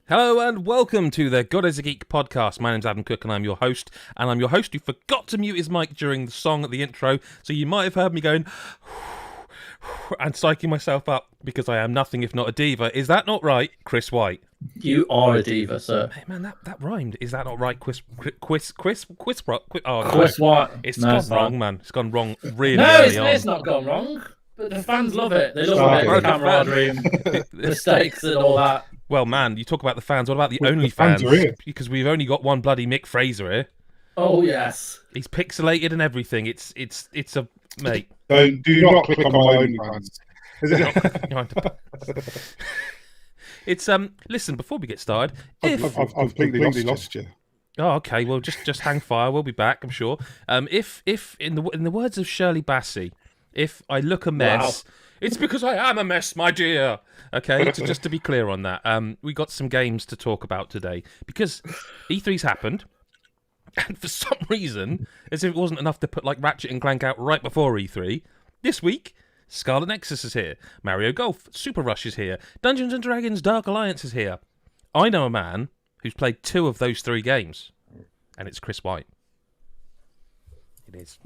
Hello and welcome to the God is a Geek podcast. My name's Adam Cook and I'm your host. And I'm your host who forgot to mute his mic during the song at the intro. So you might have heard me going and psyching myself up because I am nothing if not a diva. Is that not right, Chris White? You are a diva, sir. Hey man, that rhymed. Is that not right, Chris White? It's gone wrong, man. It's gone wrong really early on. It's not gone wrong. But the fans love it. They love it. Camaraderie, mistakes and all that. Well, man, you talk about the fans. What about the only fans? Because we've only got one bloody Mick Fraser here. Oh yes, he's pixelated and everything. It's a mate. Do not click on my only fans. It's Listen, before we get started, I've completely lost you. Oh, okay. Well, just hang fire. We'll be back, I'm sure. If in the words of Shirley Bassey, if I look a mess. Wow. It's because I am a mess, my dear. Okay, just to be clear on that. We got some games to talk about today because E3's happened, and for some reason, as if it wasn't enough to put like Ratchet and Clank out right before E3, this week Scarlet Nexus is here, Mario Golf, Super Rush is here, Dungeons and Dragons Dark Alliance is here. I know a man who's played 2 of those 3 games, and it's Chris White. It is,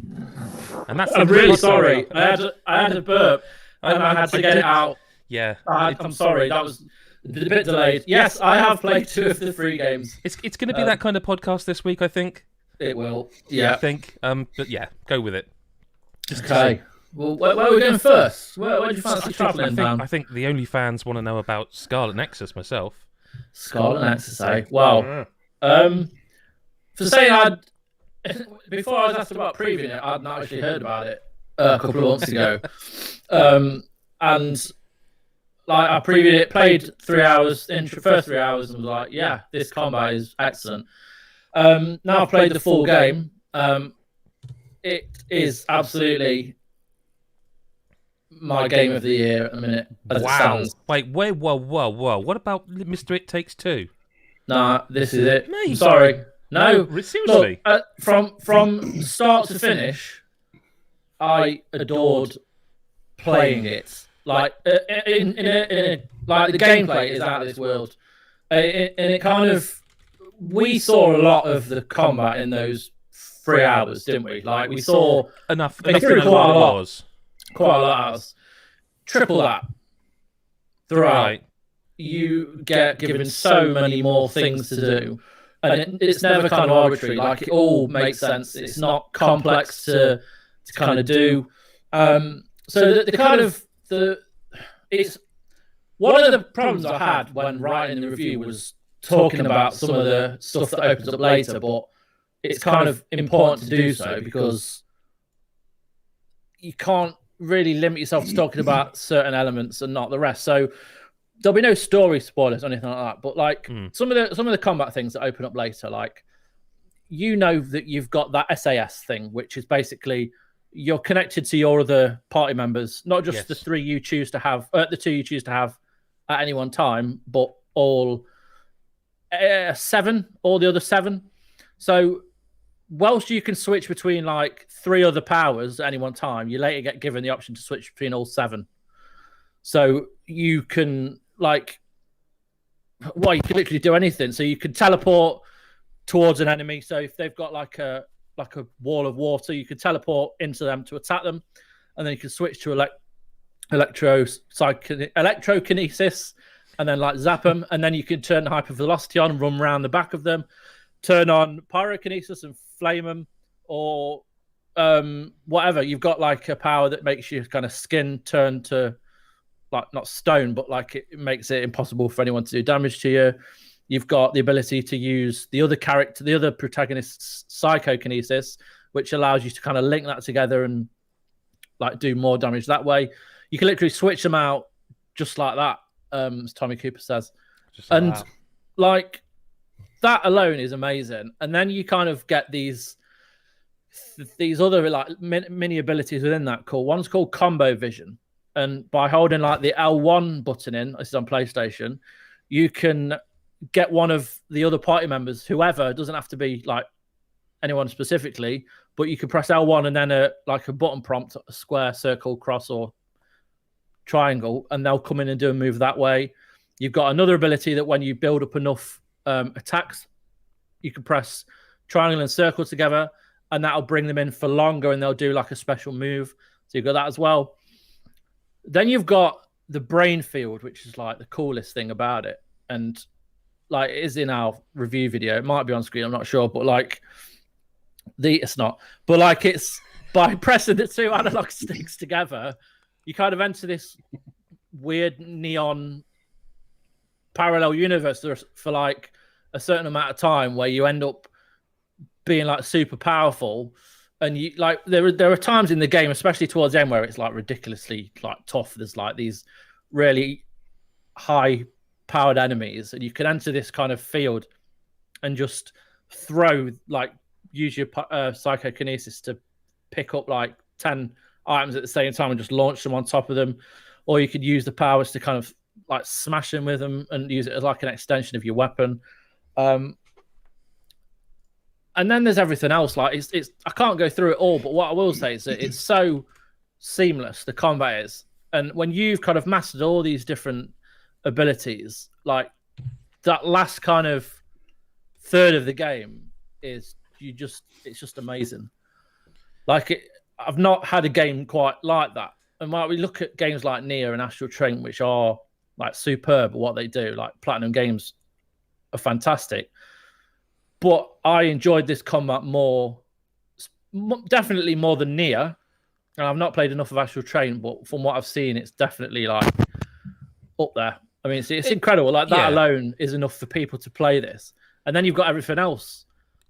and that's. I'm really sorry. I had a burp. And I had to get it out. Yeah. I'm sorry, that was a bit delayed. Yes, I have played 2 of the 3 games. It's going to be that kind of podcast this week, I think. It will. Yeah. I think. But yeah, go with it. Okay. Well, where are we going first? Where do you fancy travelling down? I think the only fans want to know about Scarlet Nexus myself. Scarlet Nexus, eh? Wow. For saying before I was asked about previewing it, I'd not actually heard about it a couple of months ago. And like I previewed it, played 3 hours, first 3 hours, and was like, yeah, this combat is excellent. Now I've played the full game. It is absolutely my game of the year at the minute. As it stands. Wait, whoa. What about Mr. It Takes Two? Nah, this is it. Mate. I'm sorry. No, seriously. Look, from start to finish, I adored playing it. Like in like the gameplay is out of this world, and it kind of, we saw a lot of the combat in those 3 hours, didn't we? Like we saw enough to know what it was. Quite a lot of hours. Triple that throughout. Right. You get given so many more things to do, and it's never kind of arbitrary. Like it all makes sense. It's not complex to kind of do. So it's one of the problems I had when writing the review was talking about some of the stuff that opens up later, but it's kind of important to do so because you can't really limit yourself to talking about certain elements and not the rest. So there'll be no story spoilers or anything like that, but like some of the combat things that open up later, like you know that you've got that SAS thing, which is basically you're connected to your other party members, not just the 3 you choose to have, the 2 you choose to have at any one time, but all 7, all the other 7. So whilst you can switch between like 3 other powers at any one time, you later get given the option to switch between all 7. So you can you can literally do anything. So you can teleport towards an enemy. So if they've got like a wall of water, you could teleport into them to attack them, and then you can switch to electrokinesis and then like zap them, and then you can turn hypervelocity on and run around the back of them, turn on pyrokinesis and flame them, or whatever. You've got like a power that makes your kind of skin turn to like not stone, but like it makes it impossible for anyone to do damage to you. You've got the ability to use the other protagonist's psychokinesis, which allows you to kind of link that together and like do more damage that way. You can literally switch them out just like that, as Tommy Cooper says. Like that alone is amazing. And then you kind of get these other like mini abilities within that. One's called Combo Vision, and by holding like the L1 button in, this is on PlayStation, you can get one of the other party members, whoever, doesn't have to be like anyone specifically, but you can press L1 and then a button prompt, a square, circle, cross, or triangle, and they'll come in and do a move that way. You've got another ability that when you build up enough attacks, you can press triangle and circle together, and that'll bring them in for longer, and they'll do like a special move. So you've got that as well. Then you've got the brain field, which is like the coolest thing about it. And like it is in our review video. It might be on screen, I'm not sure, but like it's not. But like it's by pressing the two analog sticks together, you kind of enter this weird neon parallel universe for like a certain amount of time where you end up being like super powerful. And you like there are times in the game, especially towards the end, where it's like ridiculously like tough. There's like these really high powered enemies, and you can enter this kind of field and just use your psychokinesis to pick up like 10 items at the same time and just launch them on top of them, or you could use the powers to kind of like smash them with them and use it as like an extension of your weapon. And then there's everything else. Like it's I can't go through it all, but what I will say is that it's so seamless, the combat is. And when you've kind of mastered all these different abilities, like that last kind of third of the game is it's just amazing. Like I've not had a game quite like that. And while we look at games like Nier and Astral Chain, which are like superb at what they do, like Platinum Games are fantastic. But I enjoyed this combat definitely more than Nier. And I've not played enough of Astral Chain, but from what I've seen, it's definitely like up there. I mean, it's incredible. Like that alone is enough for people to play this. And then you've got everything else,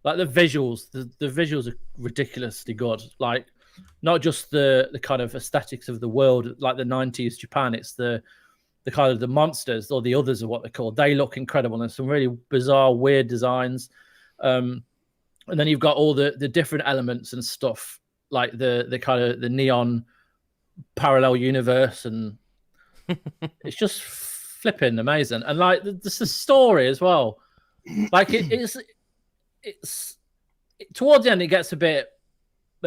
like the visuals. The visuals are ridiculously good. Like not just the kind of aesthetics of the world, like the 90s Japan. It's the kind of the monsters, or the others are what they're called. They look incredible, and some really bizarre, weird designs. And then you've got all the different elements and stuff, like the kind of the neon parallel universe, and it's just flipping amazing. And like the story as well, like it's towards the end it gets a bit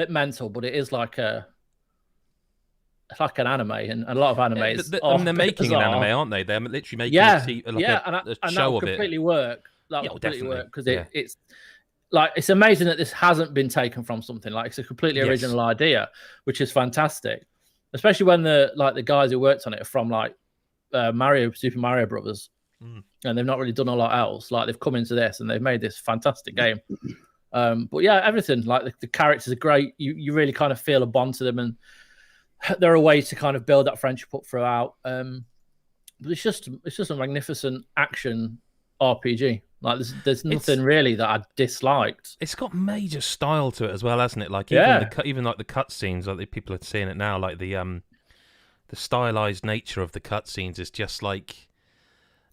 mental, but it is like an anime, and a lot of animes. And they're making an anime, aren't they? They're literally making a show of it. Completely work. That will completely work because it's like it's amazing that this hasn't been taken from something. Like it's a completely original idea, which is fantastic. Especially when the guys who worked on it are from like Super Mario Brothers, and they've not really done a lot else. Like they've come into this and they've made this fantastic game. But yeah, everything like the characters are great. You really kind of feel a bond to them, and they're a way to kind of build that friendship up throughout. But it's just a magnificent action RPG. Like there's nothing really that I disliked. It's got major style to it as well, hasn't it? Like even like the cutscenes, like the people are seeing it now, like the stylized nature of the cutscenes is just like,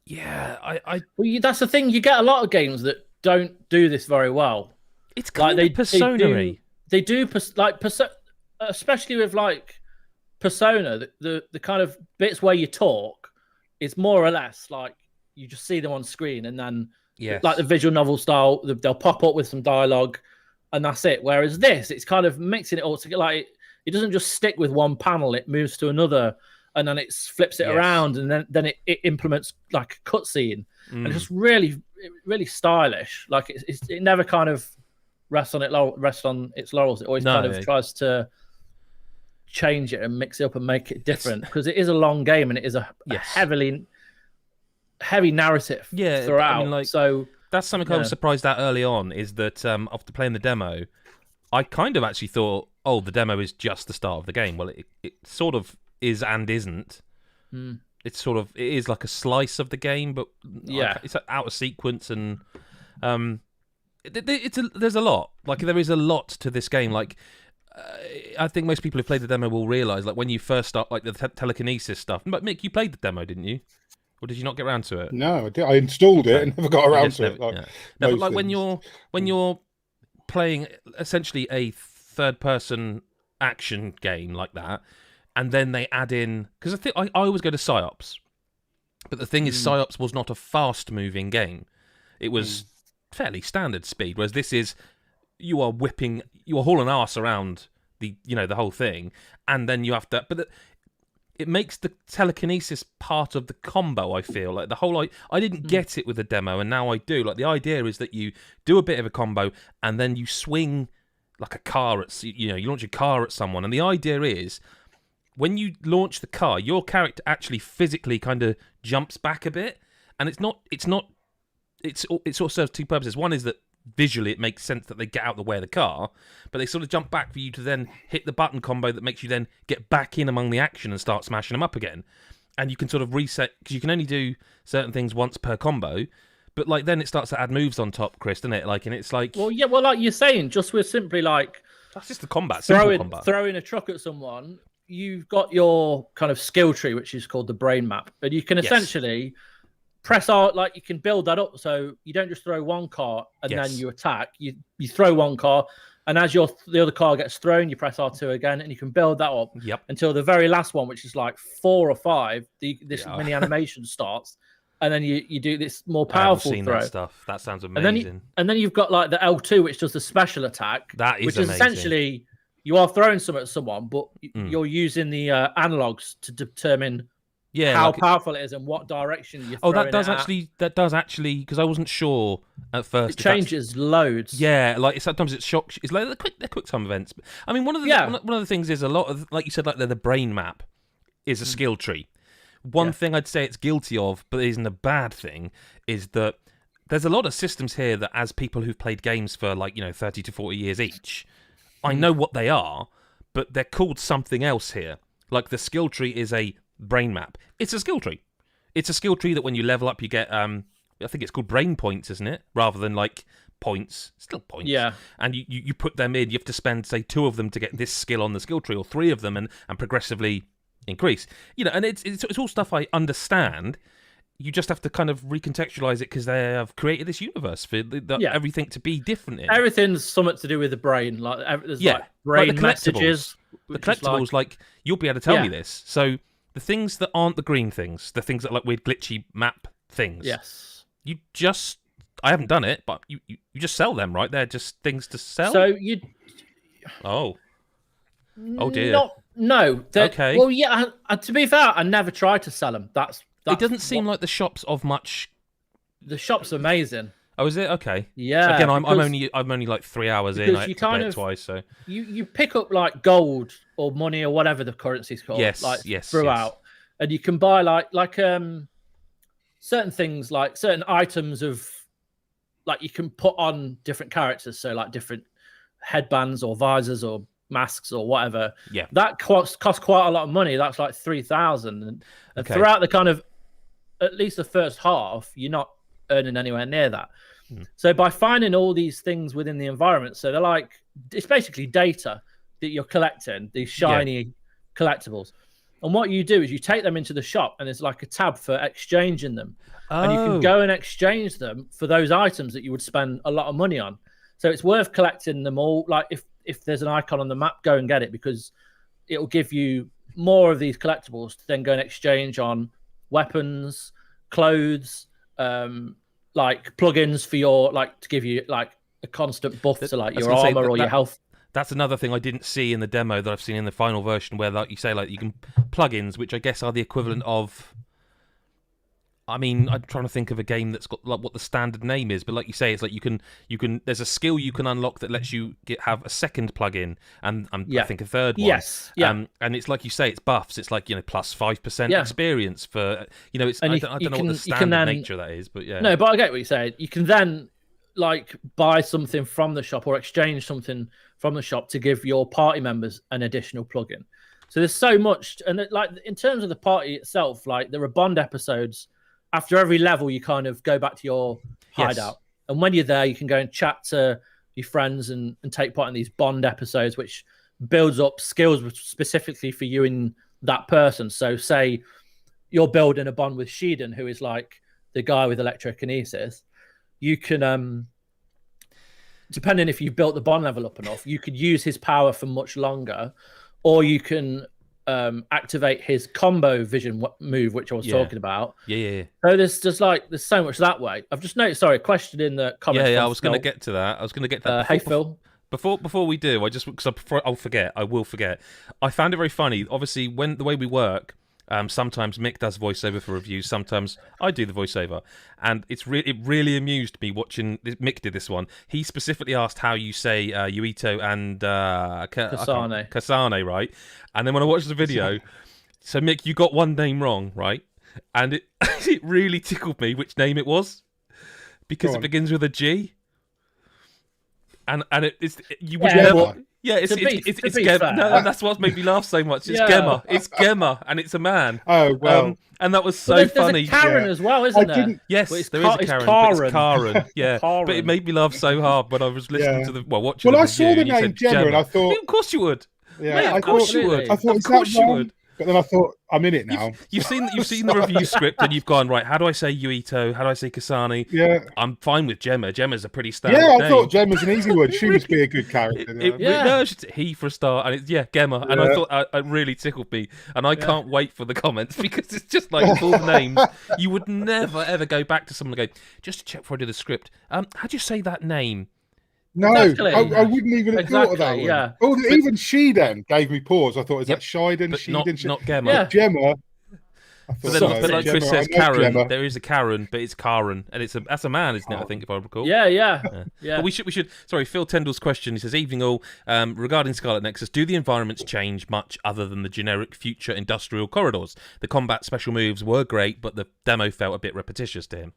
that's the thing. You get a lot of games that don't do this very well. It's kind of Persona-y. They do especially with like Persona, the kind of bits where you talk is more or less like you just see them on screen, and then like the visual novel style, they'll pop up with some dialogue, and that's it. Whereas this, it's kind of mixing it all together. Like it doesn't just stick with one panel; it moves to another, and then it flips it around, and then it implements like a cutscene, and it's just really, really stylish. Like it never kind of rests on its laurels. It always kind of tries to change it and mix it up and make it different, because it is a long game and it is a heavy narrative throughout. I mean, so that's something I was surprised at early on, is that after playing the demo, I kind of actually thought, the demo is just the start of the game. Well, it sort of is and isn't. It's it is like a slice of the game, but it's out of sequence, and there's a lot. Like there is a lot to this game. Like I think most people who played the demo will realize, like when you first start, like the telekinesis stuff. But Mick, you played the demo, didn't you? Or did you not get around to it? No, I did. I installed it and never got around to it. No, but like when you're playing essentially a third-person action game like that, and then they add in, because I always go to PsyOps, but the thing is, PsyOps was not a fast-moving game. It was fairly standard speed, whereas this is you are hauling ass around the whole thing, and then you have to. But it makes the telekinesis part of the combo. I feel like the whole I didn't get it with the demo, and now I do. Like the idea is that you do a bit of a combo, and then you swing like a car at you launch a car at someone, and the idea is when you launch the car, your character actually physically kind of jumps back a bit, and it sort of serves two purposes. One is that visually it makes sense that they get out the way of the car, but they sort of jump back for you to then hit the button combo that makes you then get back in among the action and start smashing them up again. And you can sort of reset, because you can only do certain things once per combo, but like then it starts to add moves on top, Chris, doesn't it? Like, and it's like, well, yeah, well, like you're saying, just with simply like that's just the combat, simple combat. Throwing a truck at someone, you've got your kind of skill tree, which is called the brain map, and you can essentially press R, like you can build that up, so you don't just throw one car and then you attack. You throw one car, and as the other car gets thrown, you press R2 again, and you can build that up until the very last one, which is like 4 or 5. This mini animation starts, and then you do this more powerful throw. That stuff. That sounds amazing. And then you've got like the L2, which does the special attack. That is which amazing. Is essentially you are throwing something at someone, but you're using the analogs to determine how powerful it is and what direction you're throwing that does actually, because I wasn't sure at first. It changes loads. Yeah, like sometimes it shocks. It's like they're quick time events. I mean, one of the things is a lot of, like you said, like the brain map is a skill tree. One thing I'd say it's guilty of, but it isn't a bad thing, is that there's a lot of systems here that, as people who've played games for 30 to 40 years each, I know what they are, but they're called something else here. Like the skill tree is a brain map. It's a skill tree. It's a skill tree that when you level up, you get, I think it's called brain points, isn't it? Rather than like points. Still points. Yeah. And you put them in. You have to spend, say, 2 of them to get this skill on the skill tree, or 3 of them, and progressively increase. And it's all stuff I understand. You just have to kind of recontextualize it because they have created this universe for everything to be different in. Everything's something to do with the brain. Like there's like brain like the messages. The collectibles, like you'll be able to tell me this. So the things that aren't the green things, the things that are like weird glitchy map things. Yes. I haven't done it, but you just sell them, right? They're just things to sell. So you. Oh dear. No. Okay. Well, yeah. To be fair, I never tried to sell them. It doesn't seem like the shop's of much. The shop's amazing. Oh, is it? Okay. Yeah. Again, I'm only like 3 hours in. I played it twice, so you pick up like gold or money or whatever the currency's called. Yes. Throughout, and you can buy like certain things, like certain items of, like you can put on different characters, so like different headbands or visors or masks or whatever. Yeah. That costs quite a lot of money. That's like 3,000, and throughout the kind of at least the first half, you're not earning anywhere near that. So by finding all these things within the environment, so they're like, it's basically data that you're collecting, these shiny collectibles. And what you do is you take them into the shop, and there's like a tab for exchanging them. And you can go and exchange them for those items that you would spend a lot of money on. So it's worth collecting them all. Like if there's an icon on the map, go and get it, because it'll give you more of these collectibles to then go and exchange on weapons, clothes, like plugins for your, like, to give you like a constant buff to like your armor or your health. That's another thing I didn't see in the demo that I've seen in the final version, where, like you say, like you can plugins, which I guess are the equivalent of. I mean, I'm trying to think of a game that's got like what the standard name is, but like you say, it's like you can. There's a skill you can unlock that lets you have a second plugin, and I think a third one. Yes, yeah. And it's like you say, it's buffs. It's like plus 5% experience for It's I don't know what the standard nature of that is, but yeah. No, but I get what you're saying. You can then like buy something from the shop or exchange something from the shop to give your party members an additional plugin. So there's so much, and like in terms of the party itself, like there are Bond episodes. After every level, you kind of go back to your hideout. And when you're there, you can go and chat to your friends and take part in these Bond episodes, which builds up skills specifically for you and that person. So say you're building a bond with Sheedon, who is like the guy with electrokinesis. You can, depending if you've built the bond level up enough, you could use his power for much longer, or you can activate his combo vision move, which I was talking about. Yeah. So there's so much that way. I've just noticed. Sorry, question in the comments. Yeah. I was going to get to that. Hey Phil. Before we do, I'll forget. I will forget. I found it very funny. Obviously, the way we work, Sometimes Mick does voiceover for reviews. Sometimes I do the voiceover, and it really amused me watching. Mick did this one. He specifically asked how you say Yuito and Kasane, right? And then when I watched the video, so Mick, you got one name wrong, right? And it it really tickled me which name it was, because it begins with a G. And you would never. Yeah, it's Gemma. No, that's what made me laugh so much. It's Gemma. It's Gemma, and it's a man. Oh well, and that was so funny. There's a Karen as well, isn't there? Yes, there is a Karen. But it's Karen. Yeah, Karen. But it made me laugh so hard when I was listening to watching. Well, I saw the name Gemma, and I thought, of course you would. Yeah, mate, of course you would. I thought, of course you would. But then I thought, I'm in it now. You've seen the review script, and you've gone, right, how do I say Yuito? How do I say Kasane? Yeah. I'm fine with Gemma. Gemma's a pretty standard name. I thought name. Gemma's an easy one. She must be a good character. No, he for a start. And Gemma. And I thought it really tickled me. And I can't wait for the comments, because it's just like all the names. You would never, ever go back to someone and go, just to check before I do the script. How do you say that name? No, exactly. I wouldn't even have thought of that one. Yeah. Oh, even she then gave me pause. I thought, is that Shiden? Not Gemma. Yeah. Gemma. But like Chris says, Karen. There is a Karen, but it's Karen, and that's a man, isn't it? I think, if I recall. Yeah. But we should. Sorry, Phil Tyndall's question. He says, "Evening all. Regarding Scarlet Nexus, do the environments change much other than the generic future industrial corridors? The combat special moves were great, but the demo felt a bit repetitious to him."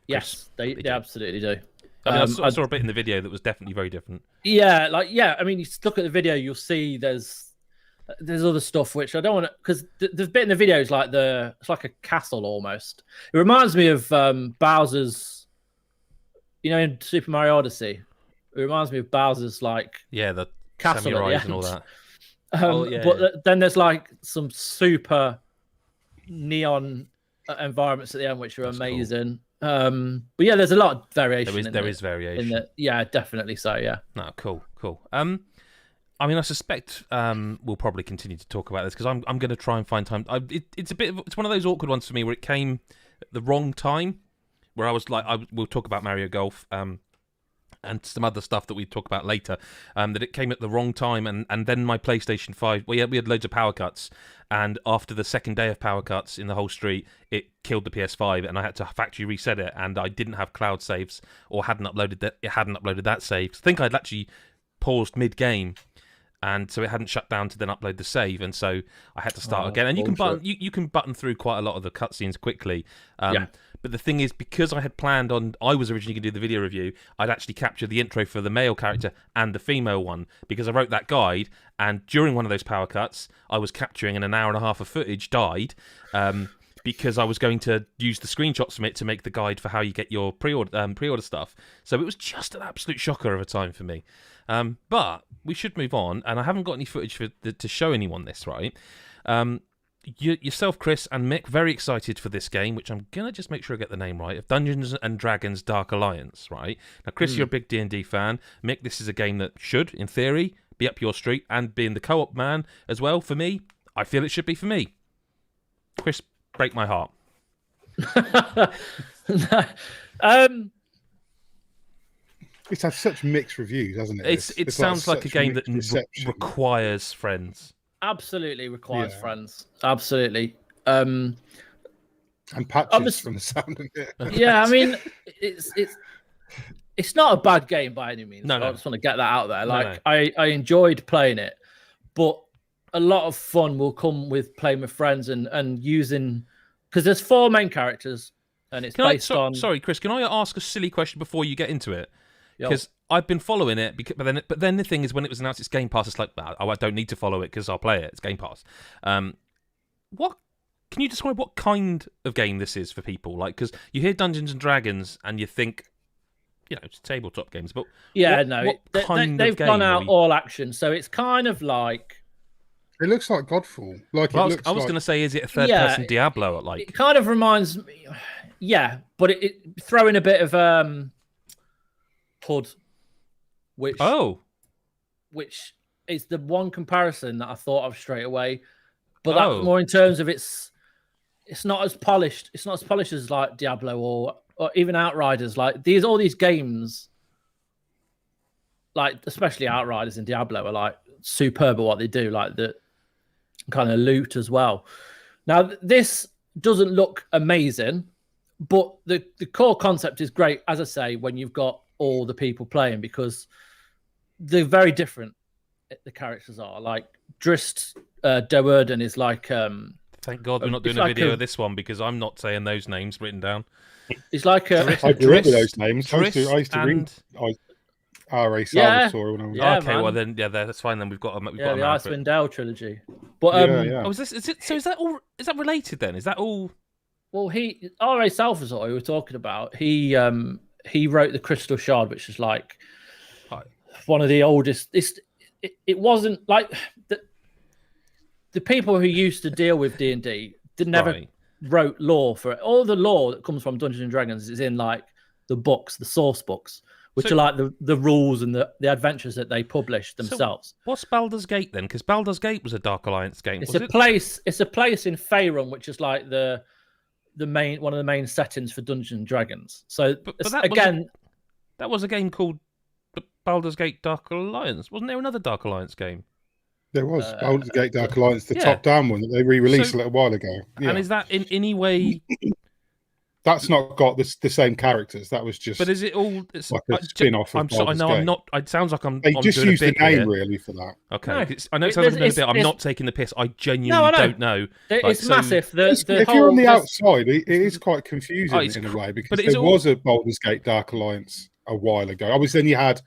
Yes, they absolutely do. I mean, I saw a bit in the video that was definitely very different. Yeah, I mean, you look at the video, you'll see there's other stuff which I don't want to, because the bit in the video is like it's like a castle almost. It reminds me of Bowser's, in Super Mario Odyssey. It reminds me of Bowser's the castle samurais at the and all that. But then there's some super neon environments at the end which are amazing. Cool. But yeah, there's a lot of variation. There is variation. Yeah, definitely so. Yeah. No, cool. I mean, I suspect we'll probably continue to talk about this, because I'm going to try and find time. It's one of those awkward ones for me where it came at the wrong time, where I was like, we'll talk about Mario Golf and some other stuff that we talk about later. That it came at the wrong time, and then my PlayStation 5. We had loads of power cuts. And after the second day of power cuts in the whole street, it killed the PS5, and I had to factory reset it. And I didn't have cloud saves, or hadn't uploaded that save. I think I'd actually paused mid-game, and so it hadn't shut down to then upload the save, and so I had to start again. And you can button through quite a lot of the cutscenes quickly. But the thing is, because I had planned on, I was originally going to do the video review, I'd actually capture the intro for the male character and the female one, because I wrote that guide, and during one of those power cuts, I was capturing, and an hour and a half of footage died, because I was going to use the screenshots from it to make the guide for how you get your pre-order stuff. So it was just an absolute shocker of a time for me. But we should move on, and I haven't got any footage to show anyone this, right? Yourself, Chris, and Mick, very excited for this game, which I'm going to just make sure I get the name right, of Dungeons & Dragons Dark Alliance, right? Now, Chris, you're a big D&D fan. Mick, this is a game that should, in theory, be up your street, and being the co-op man as well, for me, I feel it should be for me. Chris, break my heart. It's had such mixed reviews, hasn't it? It sounds like a game that requires friends. Absolutely requires friends. Absolutely. And patches from the sound of it. Yeah, I mean, it's not a bad game by any means. No. I just want to get that out there. I enjoyed playing it, but a lot of fun will come with playing with friends and using, because there's 4 main characters, and it's based on. Sorry, Chris. Can I ask a silly question before you get into it? Because I've been following it, but then the thing is, when it was announced it's Game Pass, it's like, I don't need to follow it because I'll play it. It's Game Pass. What can you describe what kind of game this is for people? Like, because you hear Dungeons and Dragons and you think, it's tabletop games, but they've gone out all action, so it's kind of like. It looks like Godfall. I was going to say, is it a third-person Diablo? It kind of reminds me, but it throw in a bit of HUD, which is the one comparison that I thought of straight away. But that's more in terms of it's not as polished. It's not as polished as like Diablo or even Outriders. Like all these games, like especially Outriders and Diablo, are like superb at what they do. Like the kind of loot as well. Now, this doesn't look amazing, but the core concept is great, as I say, when you've got all the people playing, because they're very different, the characters are. Like, Drist Doerden is like... Thank God we're not doing a video of this one, because I'm not saying those names written down. It's like I grew up with those names. I used to read R.A. Salvatore when I was... Okay, well then, that's fine. Then we've got the Icewind Dale trilogy. But oh, is that all? Is that related then? Is that all? Well, R.A. Salvatore, we were talking about, he wrote the Crystal Shard, which is like one of the oldest. It wasn't like the people who used to deal with D&D never wrote lore for it. All the lore that comes from Dungeons and Dragons is in like the books, the source books, which are like the rules and the adventures that they publish themselves. So what's Baldur's Gate then? Because Baldur's Gate was a Dark Alliance game. It's a place in Faerun, which is like one of the main settings for Dungeons and Dragons. So but that was a game called Baldur's Gate Dark Alliance. Wasn't there another Dark Alliance game? There was Baldur's Gate Dark Alliance, the top-down one that they re-released a little while ago. Yeah. And is that in any way? That's not got the same characters. That was just. But is it all? It's like a spin-off. I know. I'm not. It sounds like I'm. They I'm just doing used a bit the name here. really for that. Okay, no, I know it sounds like I'm doing a bit. I'm not taking the piss. I genuinely don't know. It's massive. If you're on the outside, it is quite confusing in a way, because there was a Baldur's Gate Dark Alliance a while ago. Obviously, then you had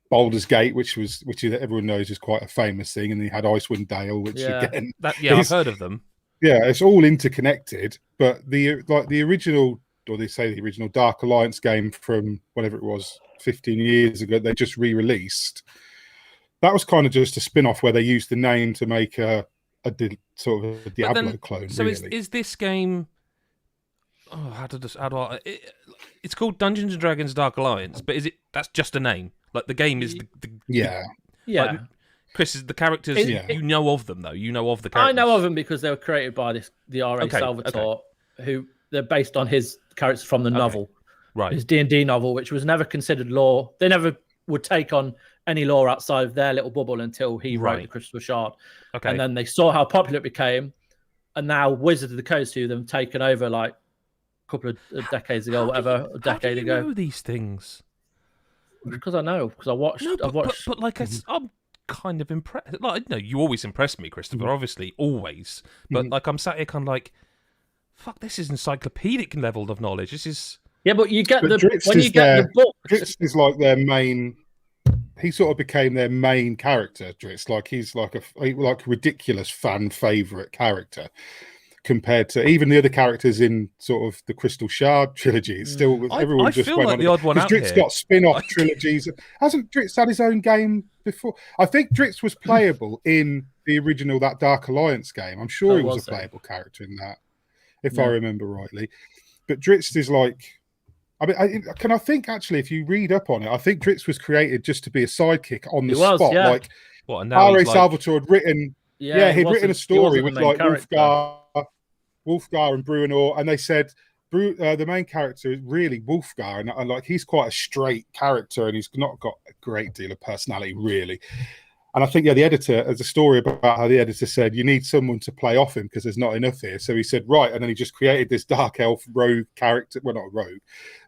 Baldur's Gate, which everyone knows is quite a famous thing, and then you had Icewind Dale, which again, I've heard of them. Yeah, it's all interconnected, but the original, or they say the original Dark Alliance game from whatever it was 15 years ago, they just re-released. That was kind of just a spin-off where they used the name to make a sort of a Diablo clone. So really. is this game? Oh, how do I? It's called Dungeons and Dragons Dark Alliance, but that's just a name? Like the game is yeah. Like, Chris, is the characters you know of them though? You know of the characters. I know of them because they were created by the R.A. Salvatore, who they're based on his characters from the novel, right? His D&D novel, which was never considered lore. They never would take on any lore outside of their little bubble until he wrote the Crystal Shard. Okay, and then they saw how popular it became, and now Wizards of the Coast, who them taken over like a couple of decades ago, a decade ago. Know these things? Because I know, because I've watched. But like I'm kind of impressed. Like, no, you always impress me, Christopher. Obviously, always. But like, I'm sat here kind of like, fuck, this is encyclopedic level of knowledge. This is but you get the book. Dritz is like their main. He sort of became their main character. Dritz, like he's like a ridiculous fan favorite character. Compared to even the other characters in sort of the Crystal Shard trilogy, it's still everyone just went on. The odd one out Dritz got spin-off trilogies. Hasn't Dritz had his own game before? I think Dritz was playable in the original Dark Alliance game. I'm sure he was a playable character in that, if I remember rightly. But Dritz is like, I think actually, if you read up on it, I think Dritz was created just to be a sidekick on the spot. Yeah. Like R.A. Salvatore had written, he'd written a story with like Wolfgar and Bruenor, and they said the main character is really Wolfgar, and like he's quite a straight character, and he's not got a great deal of personality really. And I think the editor, there's a story about how the editor said you need someone to play off him because there's not enough here. So he said right, and then he just created this dark elf rogue character. Well, not a rogue,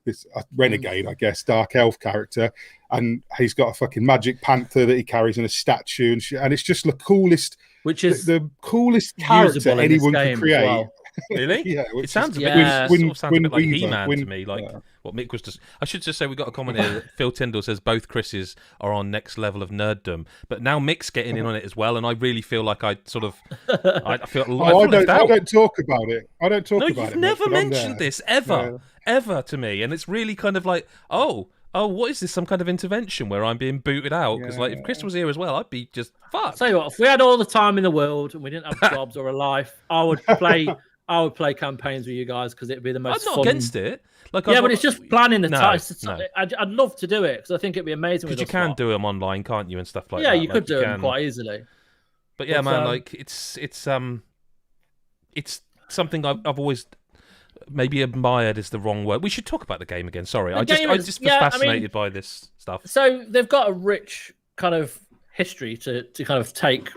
this renegade, I guess, dark elf character, and he's got a fucking magic panther that he carries in a statue, and it's just the coolest. Which is the coolest character anyone can create. Well. Really? Yeah, it sounds a bit, sounds a bit like He-Man to me. Like what Mick was just. I should just say we got a comment here. That Phil Tyndall says both Chris's are on next level of nerddom, but now Mick's getting in on it as well, and I really feel like I sort of. I don't talk about it. I don't talk about it. No, you've never mentioned this ever to me, and it's really kind of like, oh, what is this? Some kind of intervention where I'm being booted out? Because like, if Chris was here as well, I'd be just fucked. Tell you what, if we had all the time in the world and we didn't have jobs or a life, I would play campaigns with you guys because it'd be the most. I'm not fun. Against it. Like, but it's just planning the time. No. I'd love to do it because I think it'd be amazing. Because you can do them online, can't you, and stuff like that. Yeah, you could do them quite easily. But yeah, man, like it's something I've always. Maybe admired is the wrong word. We should talk about the game again. Sorry, I just was fascinated by this stuff. So they've got a rich kind of history to kind of take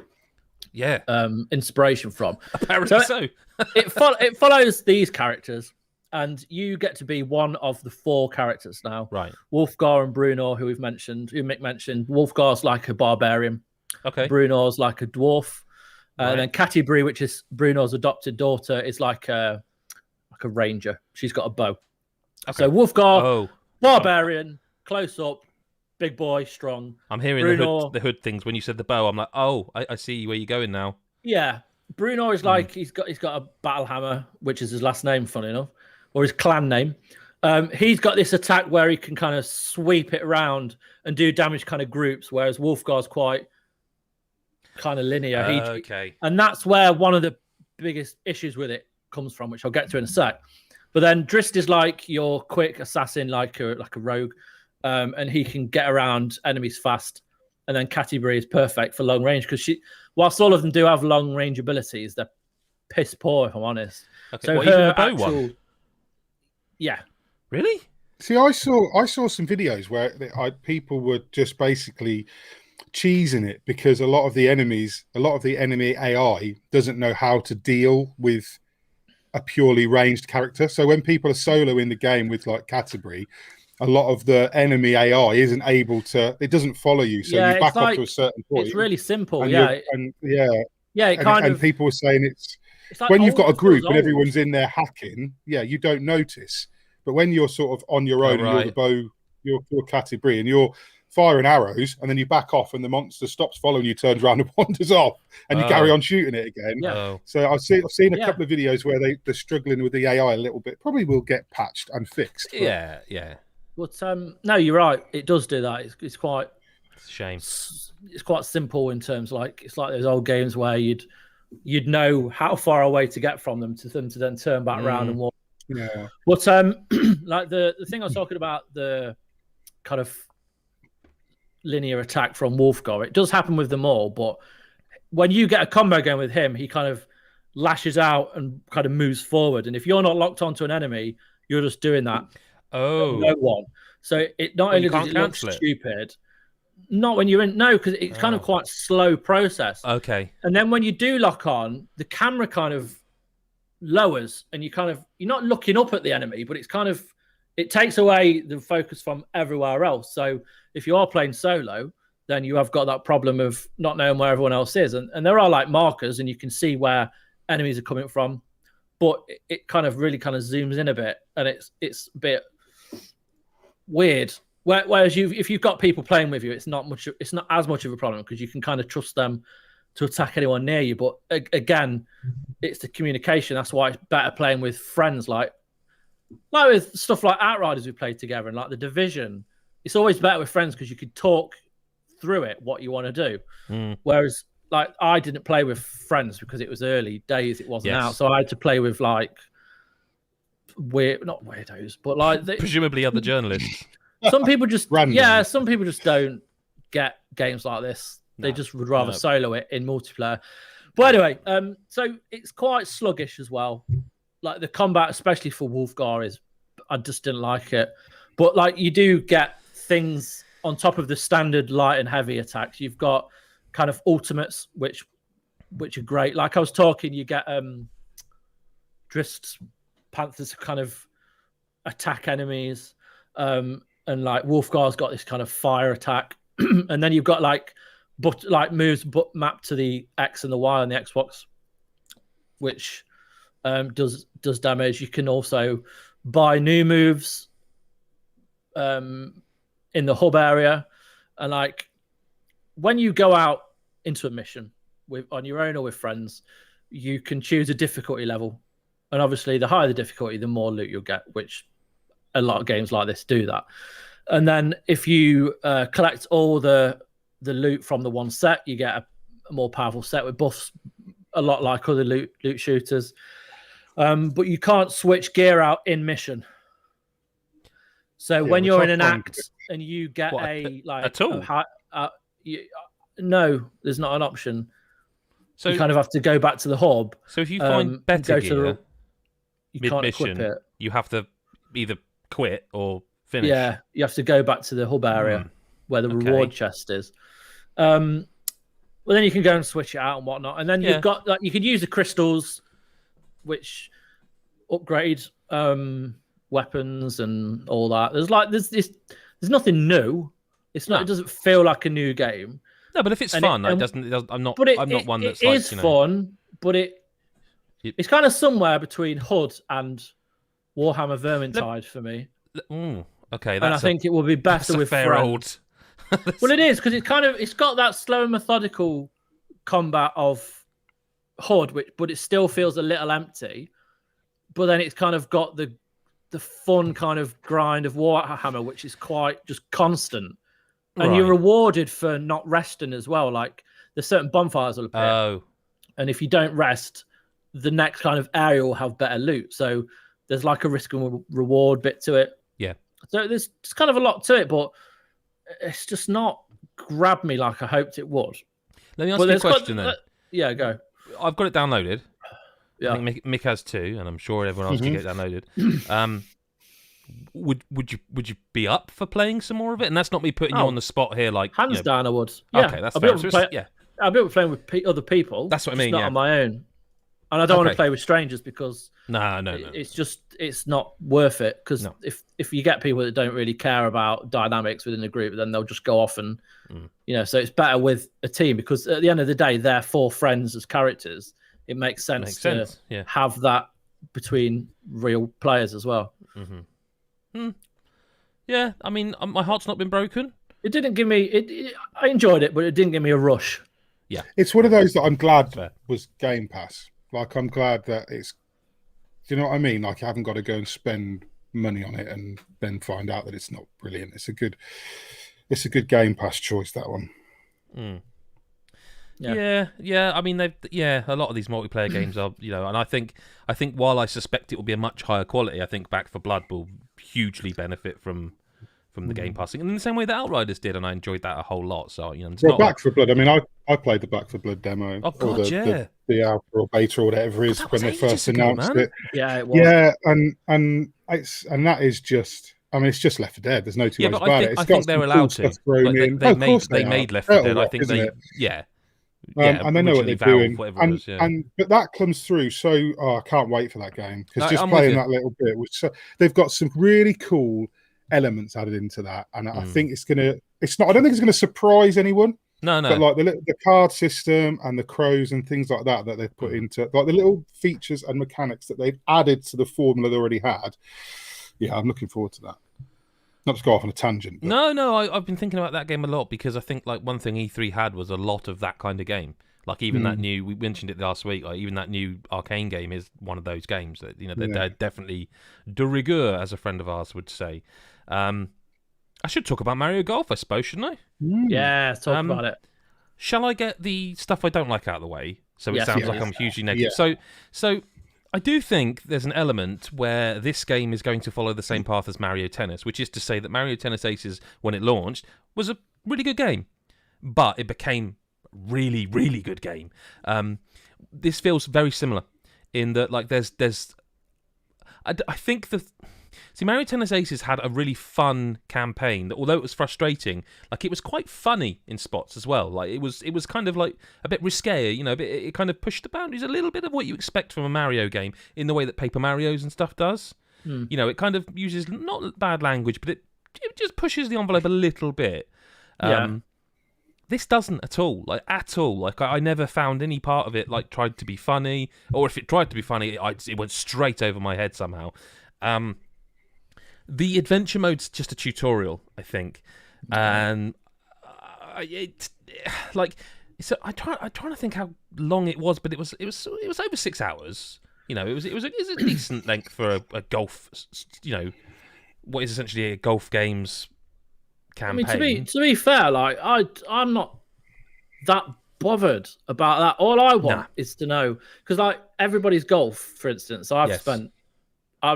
Yeah. Inspiration from. Apparently so. It follows these characters, and you get to be one of the 4 characters now. Right. Wolfgar and Bruno, who Mick mentioned. Wolfgar's like a barbarian. Okay. Bruno's like a dwarf. Right. And then Catty-Brie, which is Bruno's adopted daughter, is like a ranger. She's got a bow. Okay. So Wolfgar, barbarian, close up, big boy, strong. I'm hearing Bruno, the hood things. When you said the bow, I'm like, oh, I see where you're going now. Yeah. Bruno is like he's got a battle hammer, which is his last name, funny enough, or his clan name. He's got this attack where he can kind of sweep it around and do damage kind of groups, whereas Wolfgar's quite kind of linear. Okay. And that's where one of the biggest issues with it comes from, which I'll get to in a sec. But then Drist is like your quick assassin, like a rogue, and he can get around enemies fast. And then Catty-Brie is perfect for long range because whilst all of them do have long range abilities, they're piss poor, if I'm honest. Okay. So what, even the bow one? Yeah. Really? See, I saw some videos where people were just basically cheesing it because a lot of the enemy AI doesn't know how to deal with a purely ranged character. So when people are solo in the game with like Catty-Brie, a lot of the enemy AI isn't able to. It doesn't follow you, so you back off to a certain point. It's really simple, and and people were saying it's like when you've got a group and everyone's in there hacking. Yeah, you don't notice, but when you're sort of on your own and you're the bow, you're Catty-Brie, and you're firing arrows, and then you back off, and the monster stops following you, turns around and wanders off, and you carry on shooting it again. Yeah. So I've seen a couple of videos where they're struggling with the AI a little bit. Probably will get patched and fixed. But... Yeah. But no, you're right. It does do that. It's quite. It's a shame. It's quite simple in terms it's like those old games where you'd know how far away to get from them to then turn back around and walk. Yeah. But like the thing I was talking about, the kind of linear attack from Wolfgar, it does happen with them all, but when you get a combo going with him, he kind of lashes out and kind of moves forward, and if you're not locked onto an enemy, you're just doing that. No one. So it not only does it look stupid, not when you're in, because it's kind of quite slow process. Okay. And then when you do lock on, the camera kind of lowers, and you're not looking up at the enemy, but it takes away the focus from everywhere else. So if you are playing solo, then you have got that problem of not knowing where everyone else is. And there are like markers, and you can see where enemies are coming from, but it kind of really kind of zooms in a bit, and it's a bit weird. Whereas if you've got people playing with you, it's not as much of a problem because you can kind of trust them to attack anyone near you. But again, it's the communication. That's why it's better playing with friends, like with stuff like Outriders we played together, and like the Division. It's always better with friends because you could talk through it what you want to do. Whereas like I didn't play with friends because it was early days, it wasn't out, so I had to play with like not weirdos, but like presumably other journalists. Some people just some people just don't get games like this. They just would rather solo it in multiplayer. But anyway, so it's quite sluggish as well. Like the combat, especially for Wolfgar, I just didn't like it. But like you do get things on top of the standard light and heavy attacks. You've got kind of ultimates, which are great. Like I was talking, you get Drist's Panthers kind of attack enemies, and like Wolfgar's got this kind of fire attack, and then you've got like moves mapped to the X and the Y on the Xbox, which does damage. You can also buy new moves in the hub area, and like when you go out into a mission on your own or with friends, you can choose a difficulty level, and obviously the higher the difficulty, the more loot you'll get, which a lot of games like this do that. And then if you collect all the loot from the one set, you get a more powerful set with buffs, a lot like other loot shooters. But you can't switch gear out in mission. So when you're in an act and you get a tool, no, there's not an option. So you kind of have to go back to the hub. So if you find better gear mid-mission, you have to either quit or finish. Yeah, you have to go back to the hub area where the reward chest is. Well, then you can go and switch it out and whatnot, and then Yeah. you've got like you can use the crystals, which upgrade weapons and all that. There's nothing new. It's not. No. It doesn't feel like a new game. No, but if it's And fun, it it doesn't. I'm not. But I'm not one that's it like, is fun, but it's kind of somewhere between HUD and Warhammer Vermintide for me. Okay, And I think it will be better with fair friends. old. Well, it is because it's got that slow, methodical combat of HUD, but it still feels a little empty. But then it's kind of got the fun kind of grind of Warhammer, which is quite just constant. And you're rewarded for not resting as well. Like there's certain bonfires will appear, and if you don't rest, the next kind of area will have better loot. So there's like a risk and reward bit to it. Yeah. So there's just kind of a lot to it, but it's just not grabbed me like I hoped it would. Let me ask you a question then. Yeah, go. I've got it downloaded. Yeah. I think Mick has too, and I'm sure everyone else can get it downloaded. Would you be up for playing some more of it? And that's not me putting you on the spot here. Like hands down, I would. Yeah. Okay, that's I'll fair. be able to play with other people. That's what I mean. Not on my own. And I don't want to play with strangers because no. It's not worth it. Because if you get people that don't really care about dynamics within the group, then they'll just go off and So it's better with a team because at the end of the day, they're 4 friends as characters. It makes sense to have that between real players as well. Yeah, I mean, my heart's not been broken. It didn't give me. I enjoyed it, but it didn't give me a rush. Yeah, it's one of those that I'm glad was Game Pass. Like I'm glad that it's. Do you know what I mean? Like I haven't got to go and spend money on it and then find out that it's not brilliant. It's a good Game Pass choice, that one. Yeah. I mean, a lot of these multiplayer games are, and I think while I suspect it will be a much higher quality, I think Back 4 Blood will hugely benefit from the Game Passing in the same way that Outriders did, and I enjoyed that a whole lot. So Back 4 Blood. I mean, I played the Back 4 Blood demo. Oh God, the alpha or beta or whatever it is when they first announced it. Yeah, it was. Yeah, and that is just. I mean, it's just Left 4 Dead. There's no two ways about it. I think they're allowed to. Like they made Left 4 Dead. I think they. Yeah. And they know what they're doing. And but that comes through. So I can't wait for that game because just playing that little bit was. They've got some really cool elements added into that, and I think it's gonna. It's not. I don't think it's gonna surprise anyone. No. But like the card system and the crows and things like that they've put into like the little features and mechanics that they've added to the formula they already had. Yeah, I'm looking forward to that. Not to go off on a tangent. But... No, I've been thinking about that game a lot because I think like one thing E3 had was a lot of that kind of game. Like even that new, we mentioned it last week. Like even that new Arcane game is one of those games that they're definitely de rigueur, as a friend of ours would say. I should talk about Mario Golf, I suppose, shouldn't I? Yeah, talk about it. Shall I get the stuff I don't like out of the way? So it sounds like I'm hugely negative. Yeah. So I do think there's an element where this game is going to follow the same path as Mario Tennis, which is to say that Mario Tennis Aces, when it launched, was a really good game, but it became really, really good game. This feels very similar in that, like, I think Mario Tennis Aces had a really fun campaign that, although it was frustrating, like it was quite funny in spots as well. Like it was kind of like a bit risque, it kind of pushed the boundaries a little bit of what you expect from a Mario game in the way that Paper Mario's and stuff does. It kind of uses not bad language, but it just pushes the envelope a little bit. This doesn't at all. Like I never found any part of it like tried to be funny, or if it tried to be funny, it went straight over my head somehow. The adventure mode's just a tutorial, I think, and I'm trying to think how long it was, but it was over 6 hours. It was a decent length for a golf. What is essentially a golf games campaign. I mean, to be fair, like I'm not that bothered about that. All I want is to know, because like everybody's golf, for instance, I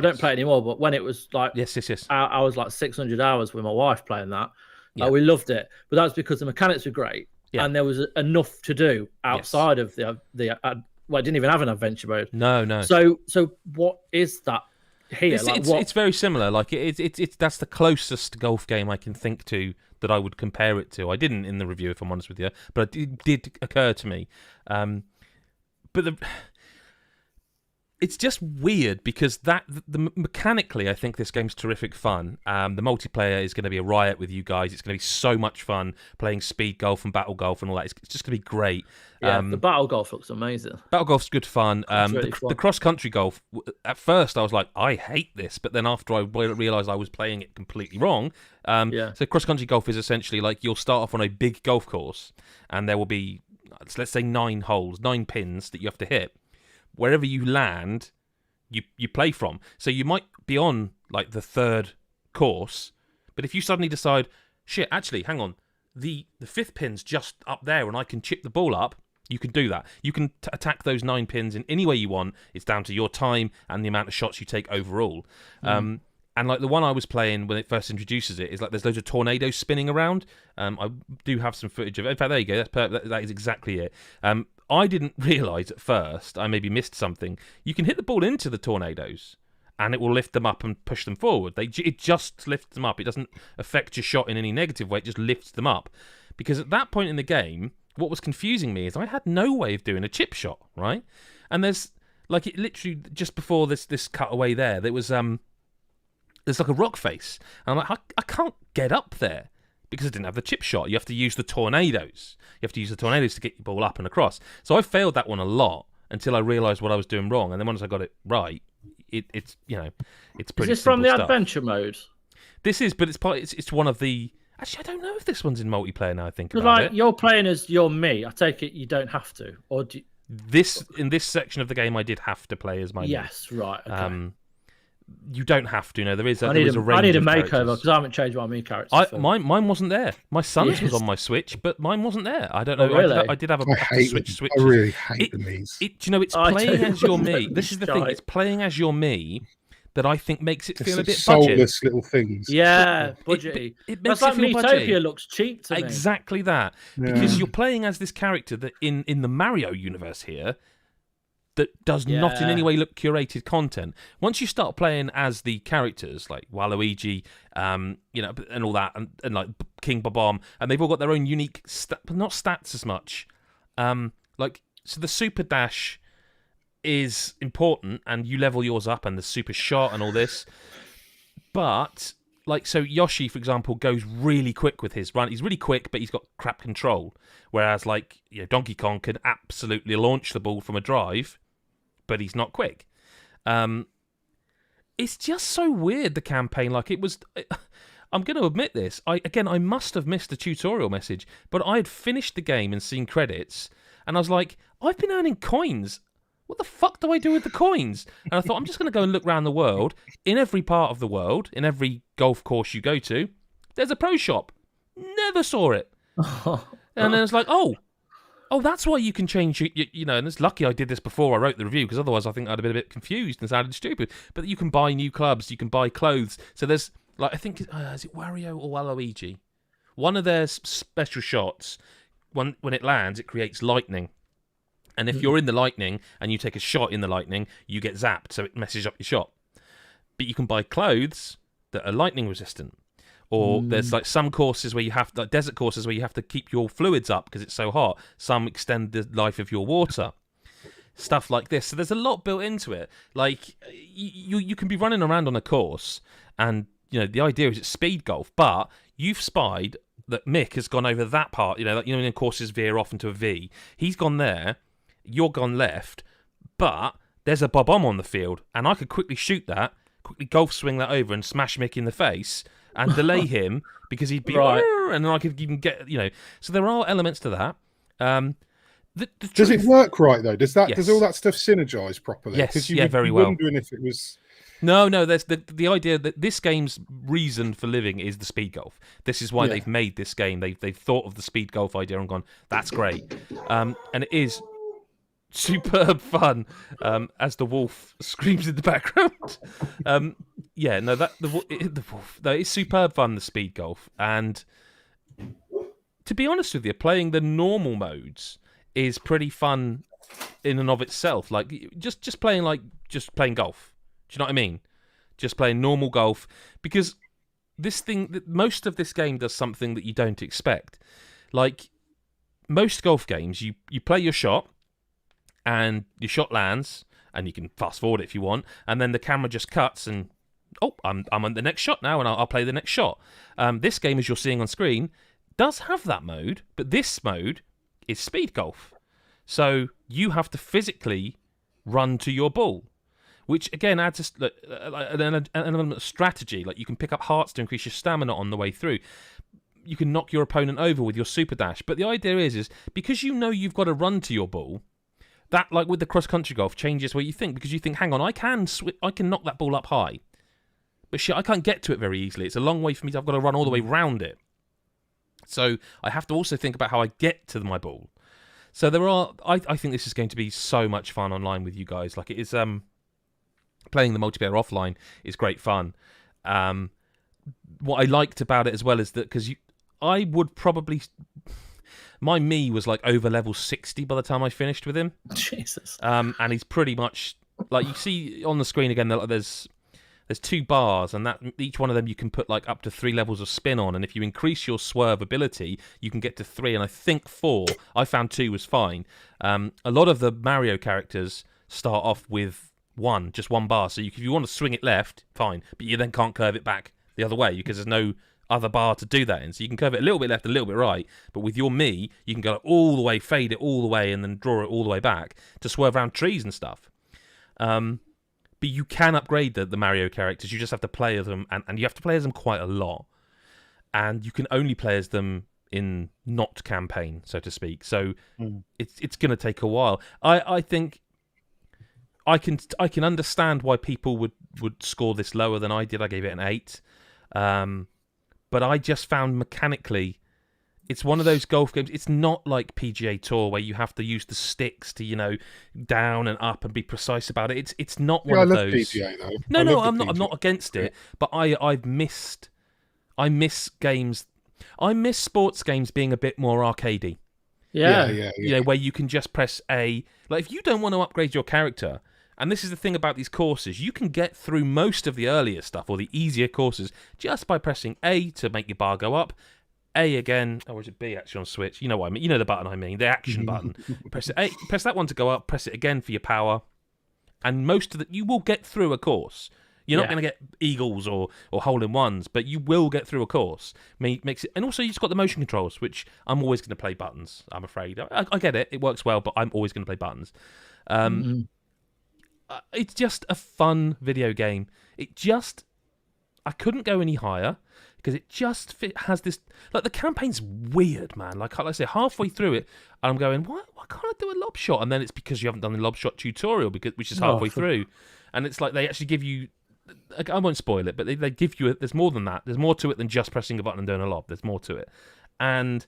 don't play it anymore, but when it was like yes, I was like 600 hours with my wife playing that. We loved it, but that's because the mechanics were great and there was enough to do outside of the. Well, I didn't even have an adventure mode. No. So what is that here? It's very similar. Like it's that's the closest golf game I can think to that I would compare it to. I didn't in the review, if I'm honest with you, but it did occur to me. But it's just weird because mechanically, I think this game's terrific fun. The multiplayer is going to be a riot with you guys. It's going to be so much fun playing speed golf and battle golf and all that. It's just going to be great. Yeah, the battle golf looks amazing. Battle golf's good fun. Really fun. The cross-country golf, at first I was like, I hate this. But then after I realised I was playing it completely wrong. So cross-country golf is essentially like you'll start off on a big golf course and there will be, let's say 9 holes, 9 pins that you have to hit. Wherever you land, you play from. So you might be on like the 3rd course, but if you suddenly decide, shit, actually, hang on, the 5th pin's just up there and I can chip the ball up, you can do that. You can attack those 9 pins in any way you want. It's down to your time and the amount of shots you take overall. And like the one I was playing when it first introduces it is like there's loads of tornadoes spinning around. I do have some footage of it. In fact, there you go. That is exactly it. I didn't realise at first, I maybe missed something. You can hit the ball into the tornadoes and it will lift them up and push them forward. It just lifts them up. It doesn't affect your shot in any negative way. It just lifts them up. Because at that point in the game, what was confusing me is I had no way of doing a chip shot, right? And there's like it literally just before this cutaway there was there's like a rock face. And I'm like, I can't get up there because I didn't have the chip shot. You have to use the tornadoes. You have to use the tornadoes to get your ball up and across. So I failed that one a lot until I realised what I was doing wrong. And then once I got it right, it's pretty. Is this from the stuff. adventure mode? This is, but it's one of the. Actually, I don't know if this one's in multiplayer now. I think about it. You're playing as you're me. I take it you don't have to, or do you... in this section of the game, I did have to play as my. Yes, me. Right. Okay. You don't have to. No, there is a range I need a makeover because I haven't changed my me character. Mine wasn't there. My son's was on my Switch, but mine wasn't there. I don't know. Oh, really? I did have a Switch. I really hate the Mii's. Do you know, it's playing as your me. This is the thing. It's playing as your me that I think makes it feel a bit soulless little things. Yeah, budgety. It makes That's it like feel Miitopia budgety. looks cheap to me. Exactly that. Yeah. Because you're playing as this character that in the Mario universe here that does not in any way look curated content. Once you start playing as the characters like Waluigi, and all that, and like King Bob-omb, and they've all got their own unique, not stats as much. So the super dash is important, and you level yours up, and the super shot and all this. But so Yoshi, for example, goes really quick with his run. He's really quick, but he's got crap control. Whereas Donkey Kong can absolutely launch the ball from a drive, but he's not quick. It's just so weird, the campaign. I'm going to admit this. I must have missed the tutorial message, but I had finished the game and seen credits, and I was like, I've been earning coins. What the fuck do I do with the coins? And I thought, I'm just going to go and look around the world. In every part of the world, in every golf course you go to, there's a pro shop. Never saw it. And then it's like, oh, that's why you can change, and it's lucky I did this before I wrote the review, because otherwise I think I'd have been a bit confused and sounded stupid. But you can buy new clubs, you can buy clothes. So there's, I think, is it Wario or Waluigi? One of their special shots, when it lands, it creates lightning. And if you're in the lightning and you take a shot in the lightning, you get zapped, so it messes up your shot. But you can buy clothes that are lightning resistant. Or there's some courses where you have desert courses where you have to keep your fluids up because it's so hot. Some extend the life of your water. Stuff like this. So there's a lot built into it. You can be running around on a course, and the idea is it's speed golf, but you've spied that Mick has gone over that part. When courses veer off into a V, he's gone there. You're gone left, but there's a Bob-omb on the field, and I could quickly shoot that, quickly golf swing that over and smash Mick in the face and delay him because he'd be right, and then I could even get So there are elements to that. Does it work right though? Does all that stuff synergize properly? Yes, very well. Wondering if it was. No. There's the idea that this game's reason for living is the speed golf. This is why they've made this game. They've thought of the speed golf idea and gone, that's great, and it is superb fun, as the wolf screams in the background. The wolf. No, it's superb fun, the speed golf. And to be honest with you, playing the normal modes is pretty fun in and of itself. Just playing golf. Do you know what I mean? just playing normal golf, because most of this game does something that you don't expect. Like most golf games, you play your shot, and your shot lands, and you can fast forward it if you want, and then the camera just cuts and I'm on the next shot now, and I'll play the next shot. This game, as you're seeing on screen, does have that mode, but this mode is speed golf. So you have to physically run to your ball, which again adds an element of strategy. Like you can pick up hearts to increase your stamina on the way through. You can knock your opponent over with your super dash. But the idea is because you know you've got to run to your ball, that, like with the cross-country golf, changes where you think, because you think, hang on, I can knock that ball up high. But shit, I can't get to it very easily. It's a long way for me. I've got to run all the way round it. So I have to also think about how I get to my ball. So I think this is going to be so much fun online with you guys. Like it is, playing the multiplayer offline is great fun. What I liked about it as well is that I would probably, my me was like over level 60 by the time I finished with him. Jesus. And he's pretty much like you see on the screen again. There's 2 bars, and that each one of them you can put like up to 3 levels of spin on, and if you increase your swerve ability, you can get to 3, and I think 4. I found 2 was fine. A lot of the Mario characters start off with just one bar, so if you want to swing it left, fine, but you then can't curve it back the other way because there's no other bar to do that in. So you can curve it a little bit left, a little bit right, but with your me, you can go all the way, fade it all the way, and then draw it all the way back to swerve around trees and stuff. But you can upgrade the Mario characters. You just have to play as them, and you have to play as them quite a lot. And you can only play as them in not campaign, so to speak. So it's going to take a while. I think I can understand why people would score this lower than I did. I gave it an 8. But I just found mechanically, it's one of those golf games. It's not like PGA Tour where you have to use the sticks to, down and up and be precise about it. It's not one of those. PGA, though. No, I'm not against it. But I miss games. I miss sports games being a bit more arcadey. Yeah. Where you can just press A. Like if you don't want to upgrade your character, and this is the thing about these courses, you can get through most of the earlier stuff or the easier courses just by pressing A to make your bar go up. A again, or is it B actually on Switch? You know what I mean. You know the button I mean, the action button. Press that one to go up. Press it again for your power, and most of you will get through a course. You're not going to get eagles or hole-in-ones, but you will get through a course. Makes it, and also you've got the motion controls, which I'm always going to play buttons. I'm afraid I get it; it works well, but I'm always going to play buttons. It's just a fun video game. I couldn't go any higher. Because it just has this, like the campaign's weird, man. Like I say, halfway through it, I'm going, why can't I do a lob shot? And then it's because you haven't done the lob shot tutorial, which is halfway through, and it's like they actually give you, I won't spoil it, but they give you, there's more than that. There's more to it than just pressing a button and doing a lob. There's more to it, and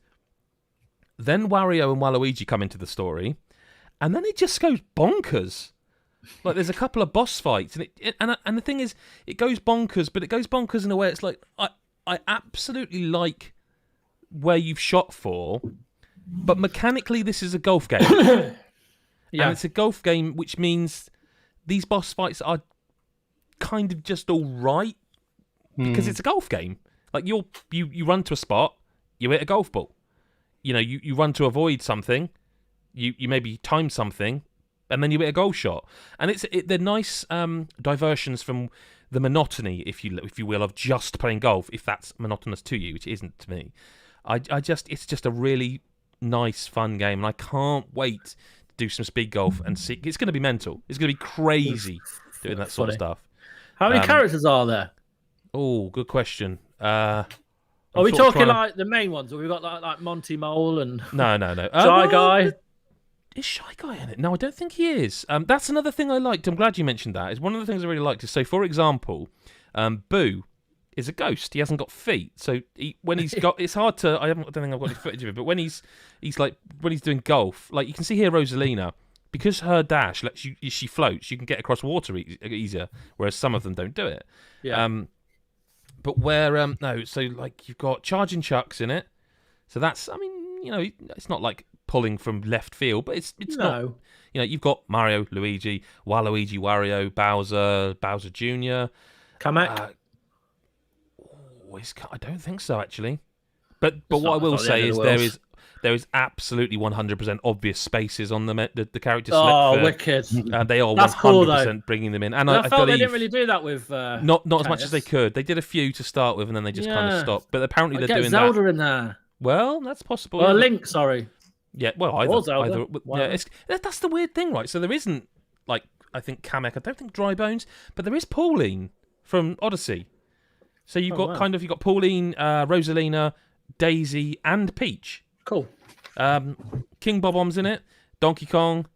then Wario and Waluigi come into the story, and then it just goes bonkers. Like there's a couple of boss fights, and the thing is, it goes bonkers, but it goes bonkers in a way it's like I absolutely like where you've shot for, but mechanically this is a golf game. And it's a golf game, which means these boss fights are kind of just all right because it's a golf game. Like you run to a spot, you hit a golf ball. You run to avoid something, you maybe time something, and then you hit a goal shot. And they're nice diversions from the monotony, if you will, of just playing golf, if that's monotonous to you, which it isn't to me. It's just a really nice, fun game, and I can't wait to do some speed golf and see. It's going to be mental. It's going to be crazy doing that sort of stuff. How many characters are there? Oh, good question. Are we talking like the main ones, or we got like Monty Mole and no, Shy Guy? Is Shy Guy in it? No, I don't think he is. That's another thing I liked. I'm glad you mentioned that. It's one of the things I really liked. So, for example, Boo is a ghost. He hasn't got feet. So when he's got, it's hard to. I don't think I've got any footage of it. But when he's doing golf, like you can see here, Rosalina, because her dash lets she floats. You can get across water easier, whereas some of them don't do it. Yeah. But where so like you've got charging chucks in it. So that's, it's not like pulling from left field, but it's not. You've got Mario, Luigi, Waluigi, Wario, Bowser Jr. Kamek? I don't think so, actually. But what I will say is there is absolutely 100% obvious spaces on the character select. Oh, wicked! They are That's 100% cool, bringing them in, and I I felt believe they didn't really do that with not as much as they could. They did a few to start with, and then they just kind of stopped. But apparently they're doing Zelda that. in there. Well, that's possible. Well, Link, sorry. Yeah, well, Or Zelda. either. Yeah, that's the weird thing, right? So there isn't like I think Kamek. I don't think Dry Bones, but there is Pauline from Odyssey. So you've got you've got Pauline, Rosalina, Daisy, and Peach. Cool. King Bob-omb's in it. Donkey Kong.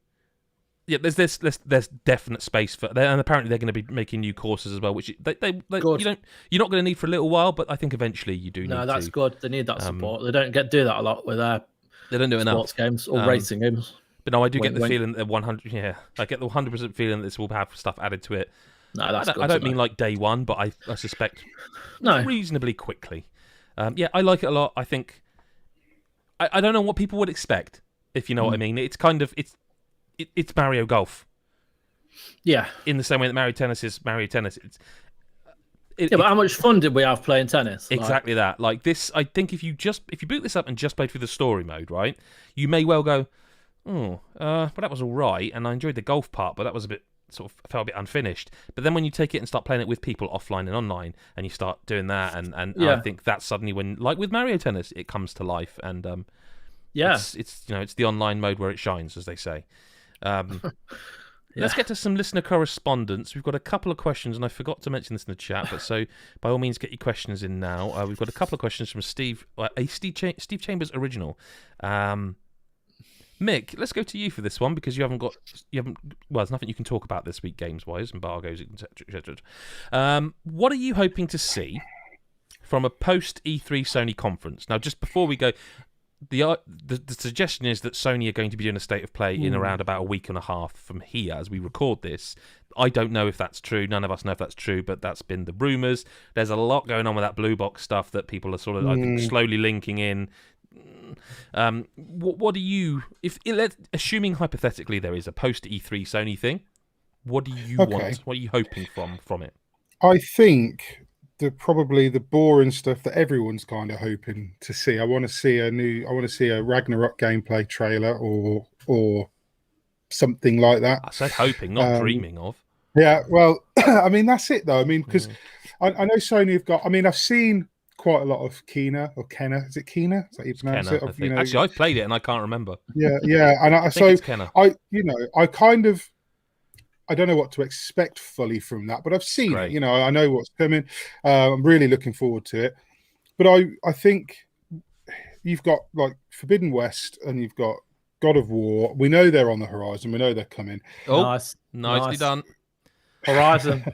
Yeah, there's definite space for, and apparently they're going to be making new courses as well, which you're not going to need for a little while, but I think eventually you do. No, that's good. They need that support. They don't do that a lot with their they don't do sports games or racing games. But no, I do get the feeling that 100. Yeah, I get the 100% feeling that this will have stuff added to it. No, that's good. I don't mean like day one, but I suspect reasonably quickly. Yeah, I like it a lot. I think I don't know what people would expect, if you know what I mean. It's kind of it's Mario Golf. Yeah. In the same way that Mario Tennis is Mario Tennis. But how much fun did we have playing tennis? Exactly that. Like this, I think if you boot this up and just played through the story mode, right, you may well go, but that was all right, and I enjoyed the golf part, but that was a bit sort of felt a bit unfinished. But then when you take it and start playing it with people offline and online, and you start doing that, and I think that's suddenly when, like with Mario Tennis, it comes to life, and it's the online mode where it shines, as they say. Let's get to some listener correspondence. We've got a couple of questions, and I forgot to mention this in the chat, but so by all means, get your questions in now. We've got a couple of questions from Steve Chambers original. Mick, let's go to you for this one because you haven't. Well, there's nothing you can talk about this week, games-wise, embargoes, etc. What are you hoping to see from a post E3 Sony conference? Now, just before we go, the suggestion is that Sony are going to be doing a state of play in around about a week and a half from here as we record this. I don't know if that's true. None of us know if that's true, but that's been the rumours. There's a lot going on with that blue box stuff that people are sort of I think, slowly linking in. What do you, assuming hypothetically there is a post E3 Sony thing, what do you want? What are you hoping from it? I think probably the boring stuff that everyone's kind of hoping to see. I want to see a Ragnarok gameplay trailer or something like that. I said hoping, not dreaming of. Yeah, well, I mean that's it though. I mean because I know Sony have got. I mean I've seen quite a lot of Kena or Kenna. Is it Kena? Is that you pronounce Kenna, it? Actually, I've played it and I can't remember. Yeah, and I think it's Kenna. I don't know what to expect fully from that, but I've seen it. You know, I know what's coming. I'm really looking forward to it. But I think you've got like Forbidden West and you've got God of War. We know they're on the horizon. We know they're coming. Oh, nicely done. Horizon.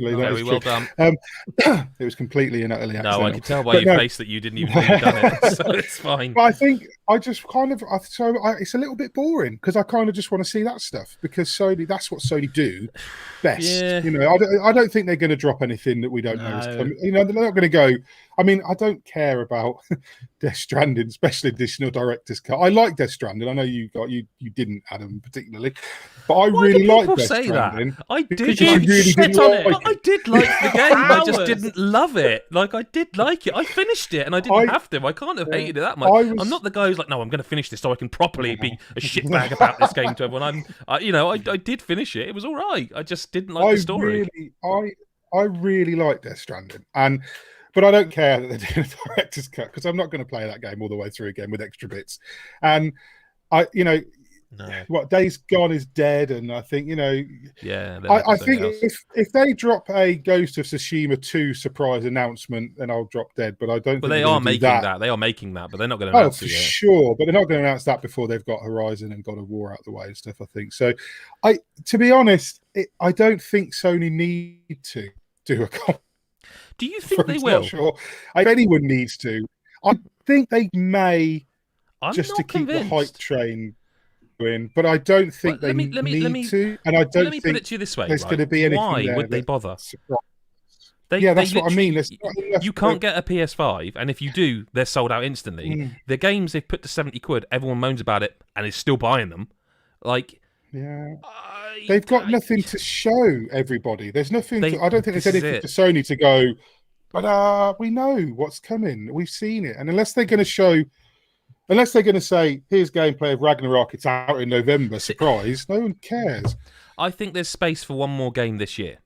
Very well done. It was completely and utterly accidental. No, I could tell by your face that you didn't even know you'd done it, so it's fine. But I think it's a little bit boring because I kind of just want to see that stuff because Sony, that's what Sony do best. Yeah. You know, I don't think they're going to drop anything that we don't know is coming. You know, they're not going to go. I mean, I don't care about Death Stranding, special additional director's cut. I like Death Stranding. I know you didn't, Adam, particularly, but I really like Death Stranding. I did. I really did like it. I did like the game. I just didn't love it. Like I did like it. I finished it, and I didn't have to. I can't have hated it that much. I'm not the guy who's like, no, I'm going to finish this so I can properly be a shitbag about this game to everyone. I did finish it. It was all right. I just didn't like the story. I really like Death Stranding, but I don't care that they're doing a director's cut because I'm not going to play that game all the way through again with extra bits. And what Days Gone is dead, and I think I think if they drop a Ghost of Tsushima 2 surprise announcement, then I'll drop dead. But I don't. Well, they are making that. They are making that, but they're not going to announce it yet. Sure, but they're not going to announce that before they've got Horizon and God of War out of the way and stuff. I think so. To be honest, I don't think Sony need to do a. Do you think they will? Not sure. If anyone needs to, I think they may just to keep the hype train going. But I don't think they need to. And I don't think put it to you this way: there's going to be anything. Why would they bother? That's what I mean. You can't get a PS5, and if you do, they're sold out instantly. The games they've put to £70, everyone moans about it and is still buying them. Like, they've got nothing to show everybody. There's nothing. I don't think there's this is anything it. for Sony to go. But we know what's coming. We've seen it, and unless they're going to say, "Here's gameplay of Ragnarok. It's out in November." Surprise! No one cares. I think there's space for one more game this year.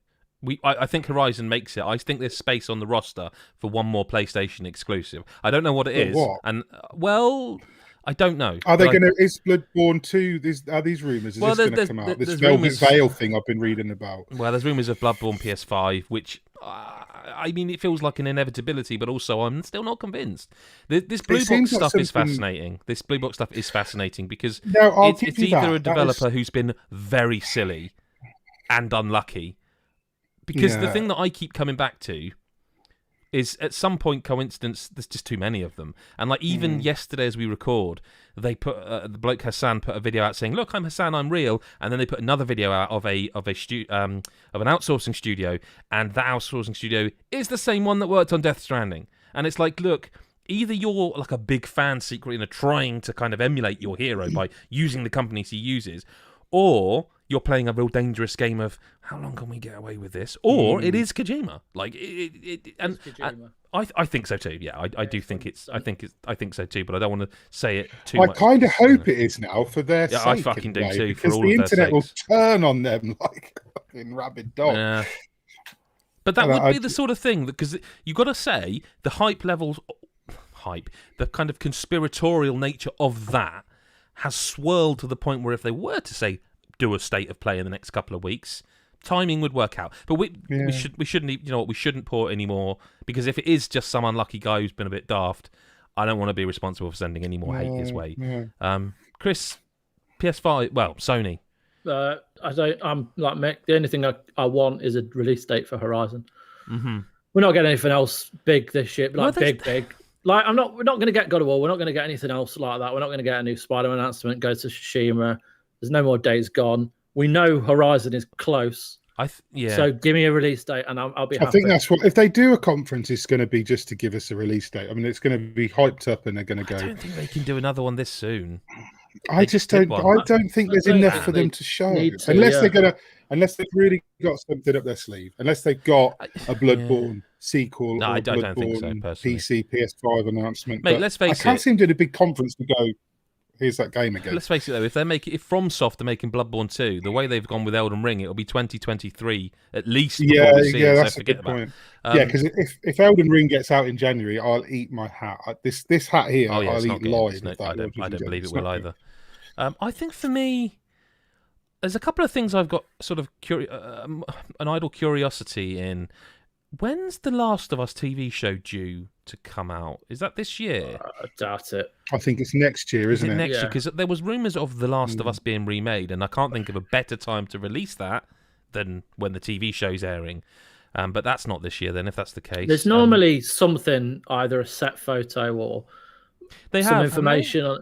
I think Horizon makes it. I think there's space on the roster for one more PlayStation exclusive. I don't know what it is. What? And well, I don't know. Are they going to? Is Bloodborne 2? Are these rumors? Is this going to come out? This Velvet Veil thing I've been reading about. Well, there's rumors of Bloodborne PS5, which I mean, it feels like an inevitability, but also I'm still not convinced. This Blue Box stuff is fascinating. This Blue Box stuff is fascinating because it's either a developer who's been very silly and unlucky. Because the thing that I keep coming back to is at some point, coincidence, there's just too many of them. And like even yesterday as we record, they put the bloke Hassan put a video out saying, "Look, I'm Hassan, I'm real." And then they put another video out of an outsourcing studio, and that outsourcing studio is the same one that worked on Death Stranding. And it's like, look, either you're like a big fan secretly and trying to kind of emulate your hero by using the companies he uses, or you're playing a real dangerous game of how long can we get away with this, or it is Kojima. Like and I think so too. Yeah, I do think it's. I think so too. But I don't want to say it too much. I kind of hope it is now for their sake. I fucking do too. Because for all the of their internet will sakes. turn on them like a fucking rabid dog. Yeah. But that would be the sort of thing because you got to say the the kind of conspiratorial nature of that has swirled to the point where if they were to say do a state of play in the next couple of weeks, timing would work out. But we shouldn't, you know what, we shouldn't pour it anymore because if it is just some unlucky guy who's been a bit daft, I don't want to be responsible for sending any more hate his way. Yeah. Chris, PS5, well, Sony. I'm like Mick. The only thing I want is a release date for Horizon. Mm-hmm. We're not getting anything else big this year, like Well, big. Like we're not going to get God of War. We're not going to get anything else like that. We're not going to get a new Spider-Man announcement. Go to Tsushima. There's no more Days Gone. We know Horizon is close. So give me a release date and I'll be happy. I think that's what, if they do a conference, it's going to be just to give us a release date. I mean, it's going to be hyped up and they're going to go. I don't think they can do another one this soon. I don't think there's enough for them to show. Unless they've really got something up their sleeve. Unless they've got a Bloodborne sequel or I don't think so, personally. PC, PS5 announcement. Mate, let's face it. I can't seem to do a big conference to go, here's that game again. Let's face it though, if FromSoft are making Bloodborne 2, the way they've gone with Elden Ring, it'll be 2023 at least. That's a good point. Because if Elden Ring gets out in January, I'll eat my hat. This hat here, I'll eat live. I don't believe it will either. I think for me, there's a couple of things I've got sort of an idle curiosity in. When's the Last of Us TV show due to come out? Is that this year? I doubt it. I think it's next year, isn't it? Next year, because there was rumours of The Last of Us being remade, and I can't think of a better time to release that than when the TV show's airing. But that's not this year, then, if that's the case. There's normally something, either a set photo or some information on.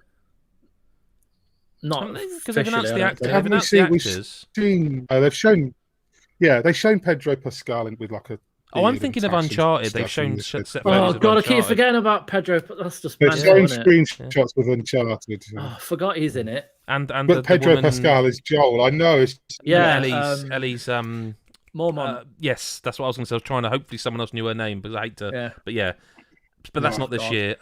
Not because they've announced the actors. They've shown Pedro Pascal with like a. Oh, I'm thinking of Uncharted. They've shown set photos. Oh God, I keep forgetting about Pedro. That's just. They're showing screenshots with Uncharted. Oh, I forgot he's in it. But Pedro Pascal is Joel. I know. Ellie's Mormon. Yes, that's what I was going to say. I was trying to. Hopefully, someone else knew her name, but I hate to. Yeah. But yeah, but that's not this year.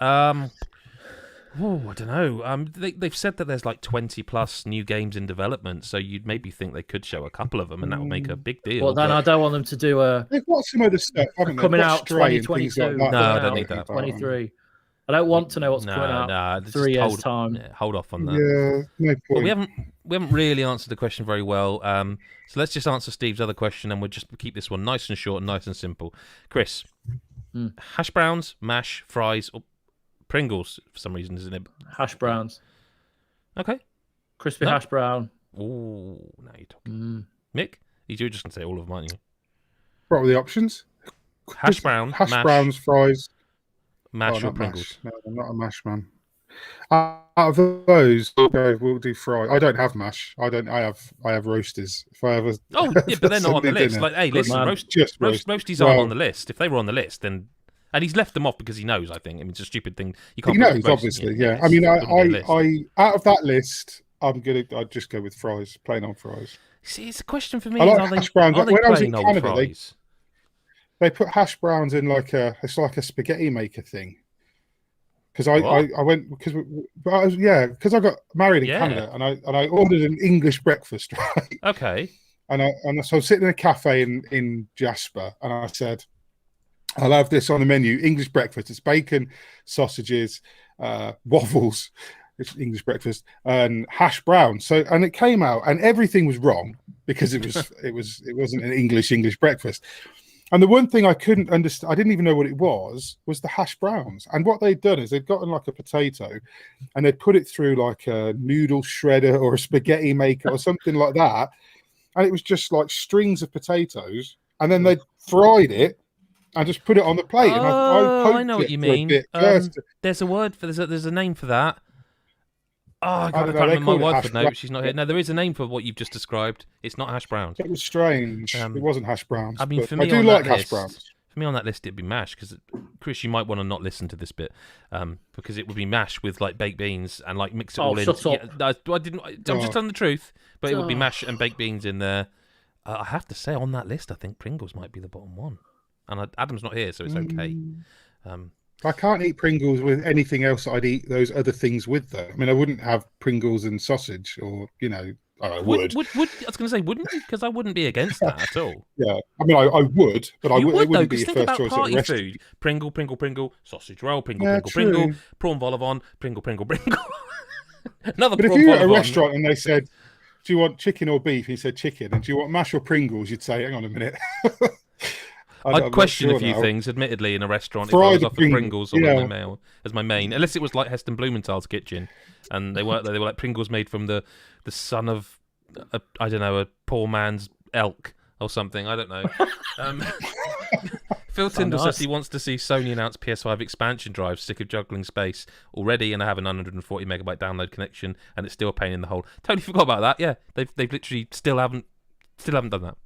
I don't know. They've said that there's like 20 plus new games in development, so you'd maybe think they could show a couple of them, and that would make a big deal. Well, then I don't want them to do a. They've got some other stuff coming out 2022. Like no, I don't need that. 23. I don't want to know what's coming out 3 years time. Yeah, hold off on that. Yeah, no point. Well, we haven't really answered the question very well. So let's just answer Steve's other question, and we'll just keep this one nice and short and nice and simple. Chris, hash browns, mash, fries, or Pringles for some reason, isn't it? Hash browns. Okay. Crispy hash brown. Oh, now you're talking. Mick, you're just going to say all of them, aren't you? What were the options? Hash browns, browns, fries, mash, or Pringles. Mash. No, I'm not a mash man. Out of those, we'll do fries. I don't have mash. I have roasters. If I ever. Oh, yeah, but they're not on the list. Dinner. Like, hey, listen, roasties aren't on the list. If they were on the list, then. And he's left them off because he knows, I think. I mean, it's a stupid thing. You can't. He knows, obviously, yeah. I mean, I out of that list, I'd just go with fries, plain old fries. See, it's a question for me. I like Are hash browns. Are they When I was in plain old Canada, fries? they put hash browns in it's like a spaghetti maker thing. Because I went because I got married in Canada and I ordered an English breakfast, right? Okay. And so I was sitting in a cafe in Jasper, and I said, I'll have this on the menu, English breakfast. It's bacon, sausages, waffles, it's English breakfast, and hash brown. So, and it came out, and everything was wrong because it wasn't an English breakfast. And the one thing I couldn't understand, I didn't even know what it was the hash browns. And what they'd done is they'd gotten like a potato, and they'd put it through like a noodle shredder or a spaghetti maker or something like that, and it was just like strings of potatoes, and then they'd fried it and just put it on the plate. And I know what you mean. There's a word for there's a name for that. Oh, I can't remember. My wife would know. She's not here. No, there is a name for what you've just described. It's not hash browns. It was strange. It wasn't hash browns. I mean, for me, I do like hash browns. For me, on that list, it'd be mash. Because Chris, you might want to not listen to this bit, because it would be mash with like baked beans and like mix it all in. Yeah, I didn't. I'm just telling the truth, but it would be mash and baked beans in there. I have to say, on that list, I think Pringles might be the bottom one. And Adam's not here, so it's okay. I can't eat Pringles with anything else. I'd eat those other things with them. I mean, I wouldn't have Pringles and sausage, or I would. I was going to say, wouldn't you? Because I wouldn't be against that at all. Yeah, I mean, I would, but it wouldn't be your think first about choice party at a restaurant. food. Pringle, sausage roll, Pringle, prawn vol au vent, Pringle. Another but prawn if you vol were at au a vent. restaurant and they said, "Do you want chicken or beef?" He said chicken. And do you want mash or Pringles? You'd say, "Hang on a minute." I'd question a few things, admittedly, in a restaurant if I was offered Pringles or as my main, unless it was like Heston Blumenthal's kitchen, and they were like Pringles made from the son of I don't know, a poor man's elk or something. I don't know. Phil Tyndall says he wants to see Sony announce PS5 expansion drive. Sick of juggling space already, and I have a 940 megabyte download connection, and it's still a pain in the hole. Totally forgot about that. Yeah, they've literally still haven't done that.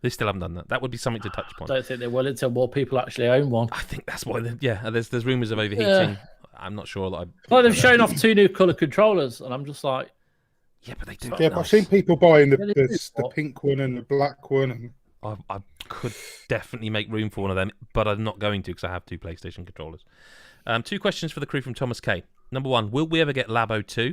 They still haven't done that. That would be something to touch upon. I don't think they will until more people actually own one. I think that's why. There's rumours of overheating. Yeah. I'm not sure that. Well, they've shown off 2 new colour controllers, and I'm just like, yeah, but they do. Yeah, but I've seen people buying the pink one and the black one, and I could definitely make room for one of them, but I'm not going to because I have 2 PlayStation controllers. 2 questions for the crew from Thomas K. Number 1: will we ever get Labo 2?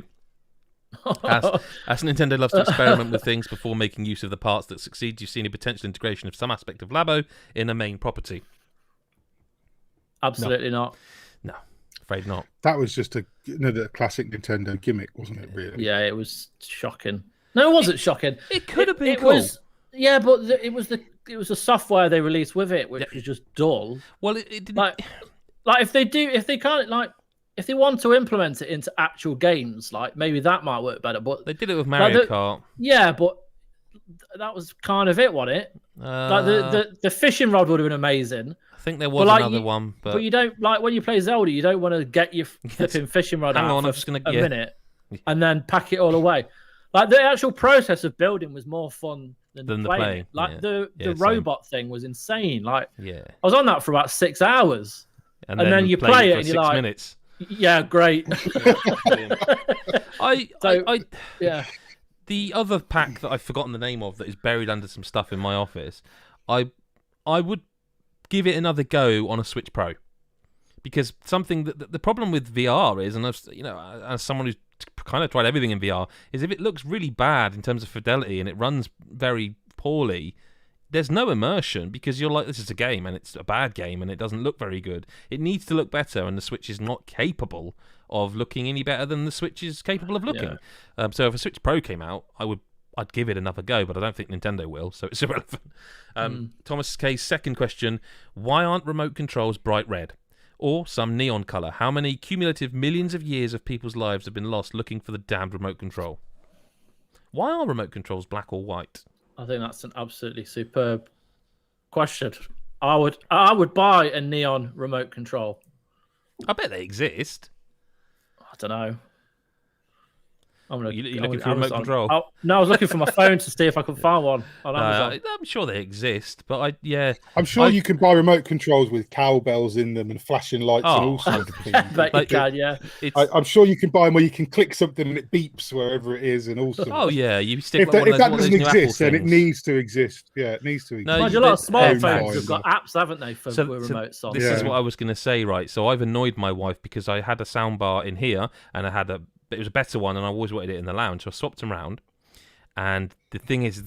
As Nintendo loves to experiment with things before making use of the parts that succeed, do you see any potential integration of some aspect of Labo in a main property? Absolutely not. No, afraid not. That was just another classic Nintendo gimmick, wasn't it, really? Yeah, it was shocking. No, it wasn't shocking. It could have been it cool. Yeah, but it was the software they released with it, which was just dull. Well, it didn't... like if they want to implement it into actual games, like maybe that might work better. But they did it with Mario Kart. Yeah, but that was kind of it, wasn't it? Like the fishing rod would have been amazing. I think there was another one, but you don't like when you play Zelda. You don't want to get your flipping fishing rod out for a minute and then pack it all away. Like the actual process of building was more fun than playing. Like the robot thing was insane. Like I was on that for about 6 hours, and then you play it and you're like, 6 minutes. Yeah, great. The other pack that I've forgotten the name of that is buried under some stuff in my office, I would give it another go on a Switch Pro, because something that the problem with VR is, and as someone who's kind of tried everything in VR, is if it looks really bad in terms of fidelity and it runs very poorly, there's no immersion, because you're like, this is a game and it's a bad game and it doesn't look very good. It needs to look better, and the Switch is not capable of looking any better than the Switch is capable of looking. Yeah. So if a Switch Pro came out, I'd give it another go, but I don't think Nintendo will, so it's irrelevant. Thomas K's second question: why aren't remote controls bright red or some neon colour? How many cumulative millions of years of people's lives have been lost looking for the damned remote control? Why are remote controls black or white? I think that's an absolutely superb question. I would buy a neon remote control. I bet they exist. I don't know. You looking for a remote control? Oh, no, I was looking for my phone to see if I could find one on Amazon. I'm sure they exist, but I'm sure you can buy remote controls with cowbells in them and flashing lights and all sorts of things. But you can, yeah. I'm sure you can buy them where you can click something and it beeps wherever it is and all sorts. Oh yeah, you stick. If that doesn't exist, then it needs to exist. Yeah, it needs to exist. No, a lot of smartphones have got apps, haven't they, for remotes on? This is what I was going to say, right? So I've annoyed my wife because I had a soundbar in here and it was a better one, and I always wanted it in the lounge, so I swapped them around. And the thing is,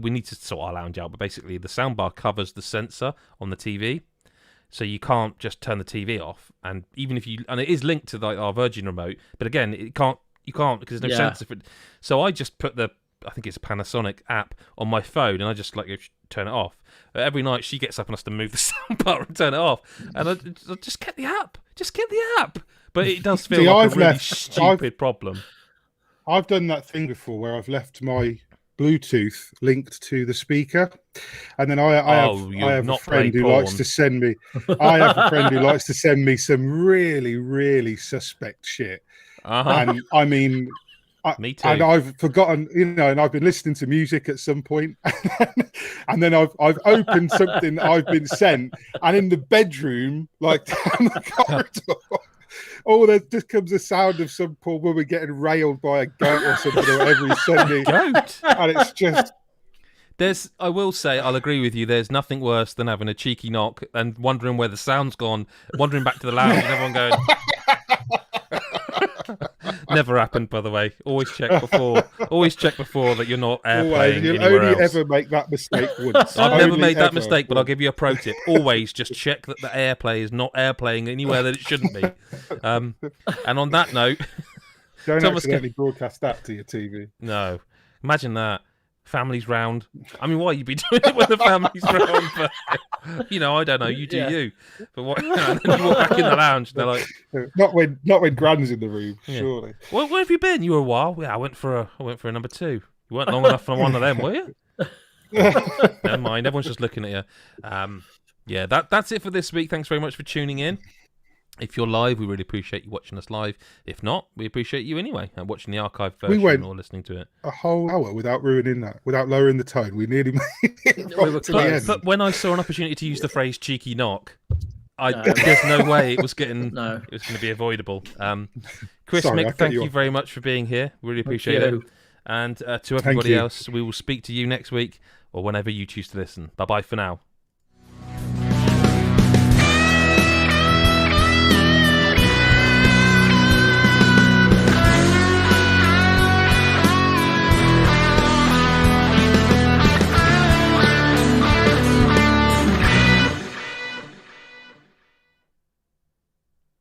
we need to sort our lounge out, but basically the soundbar covers the sensor on the TV, so you can't just turn the TV off. And even if and it is linked to our Virgin remote, but again, you can't because there's no sensor for it. So I just put I think it's a Panasonic app on my phone, and I just turn it off. Every night she gets up and has to move the soundbar and turn it off, and I just get the app. Just get the app. But it does feel like a really stupid problem. I've done that thing before where I've left my Bluetooth linked to the speaker, and then I have a friend who likes to send me. I have a friend who likes to send me some really, really suspect shit. And I mean, me too. And I've forgotten, and I've been listening to music at some point, and then I've opened something that I've been sent, and in the bedroom, like down the corridor. Oh, there just comes the sound of some poor woman getting railed by a goat or something, or whatever he's sending. Goat? And it's just... I will say, I'll agree with you, there's nothing worse than having a cheeky knock and wondering where the sound's gone, wandering back to the lounge and everyone going... Never happened, by the way. Always check before. Always check before that you're not airplaying anywhere else. You'll only ever make that mistake once. I've never made that mistake, but I'll give you a pro tip. Always just check that the airplay is not airplaying anywhere that it shouldn't be. And on that note... Don't accidentally broadcast that to your TV. No. Imagine that. Family's round. I mean, why you'd be doing it when the family's round? But, I don't know. You do you. But what? And then you walk back in the lounge. And they're like, not when Gran's in the room. Surely. Well, where have you been? You were a while. Yeah, I went for a number 2. You weren't long enough for one of them, were you? Never mind. Everyone's just looking at you. That's it for this week. Thanks very much for tuning in. If you're live, we really appreciate you watching us live. If not, we appreciate you anyway, watching the archive version or listening to it. A whole hour without ruining that, without lowering the tone. We nearly made it. But when I saw an opportunity to use the phrase "cheeky knock," there's no way it was going to be avoidable. Chris, Mick, thank you very much for being here. Really appreciate it. And to everybody else, we will speak to you next week or whenever you choose to listen. Bye bye for now.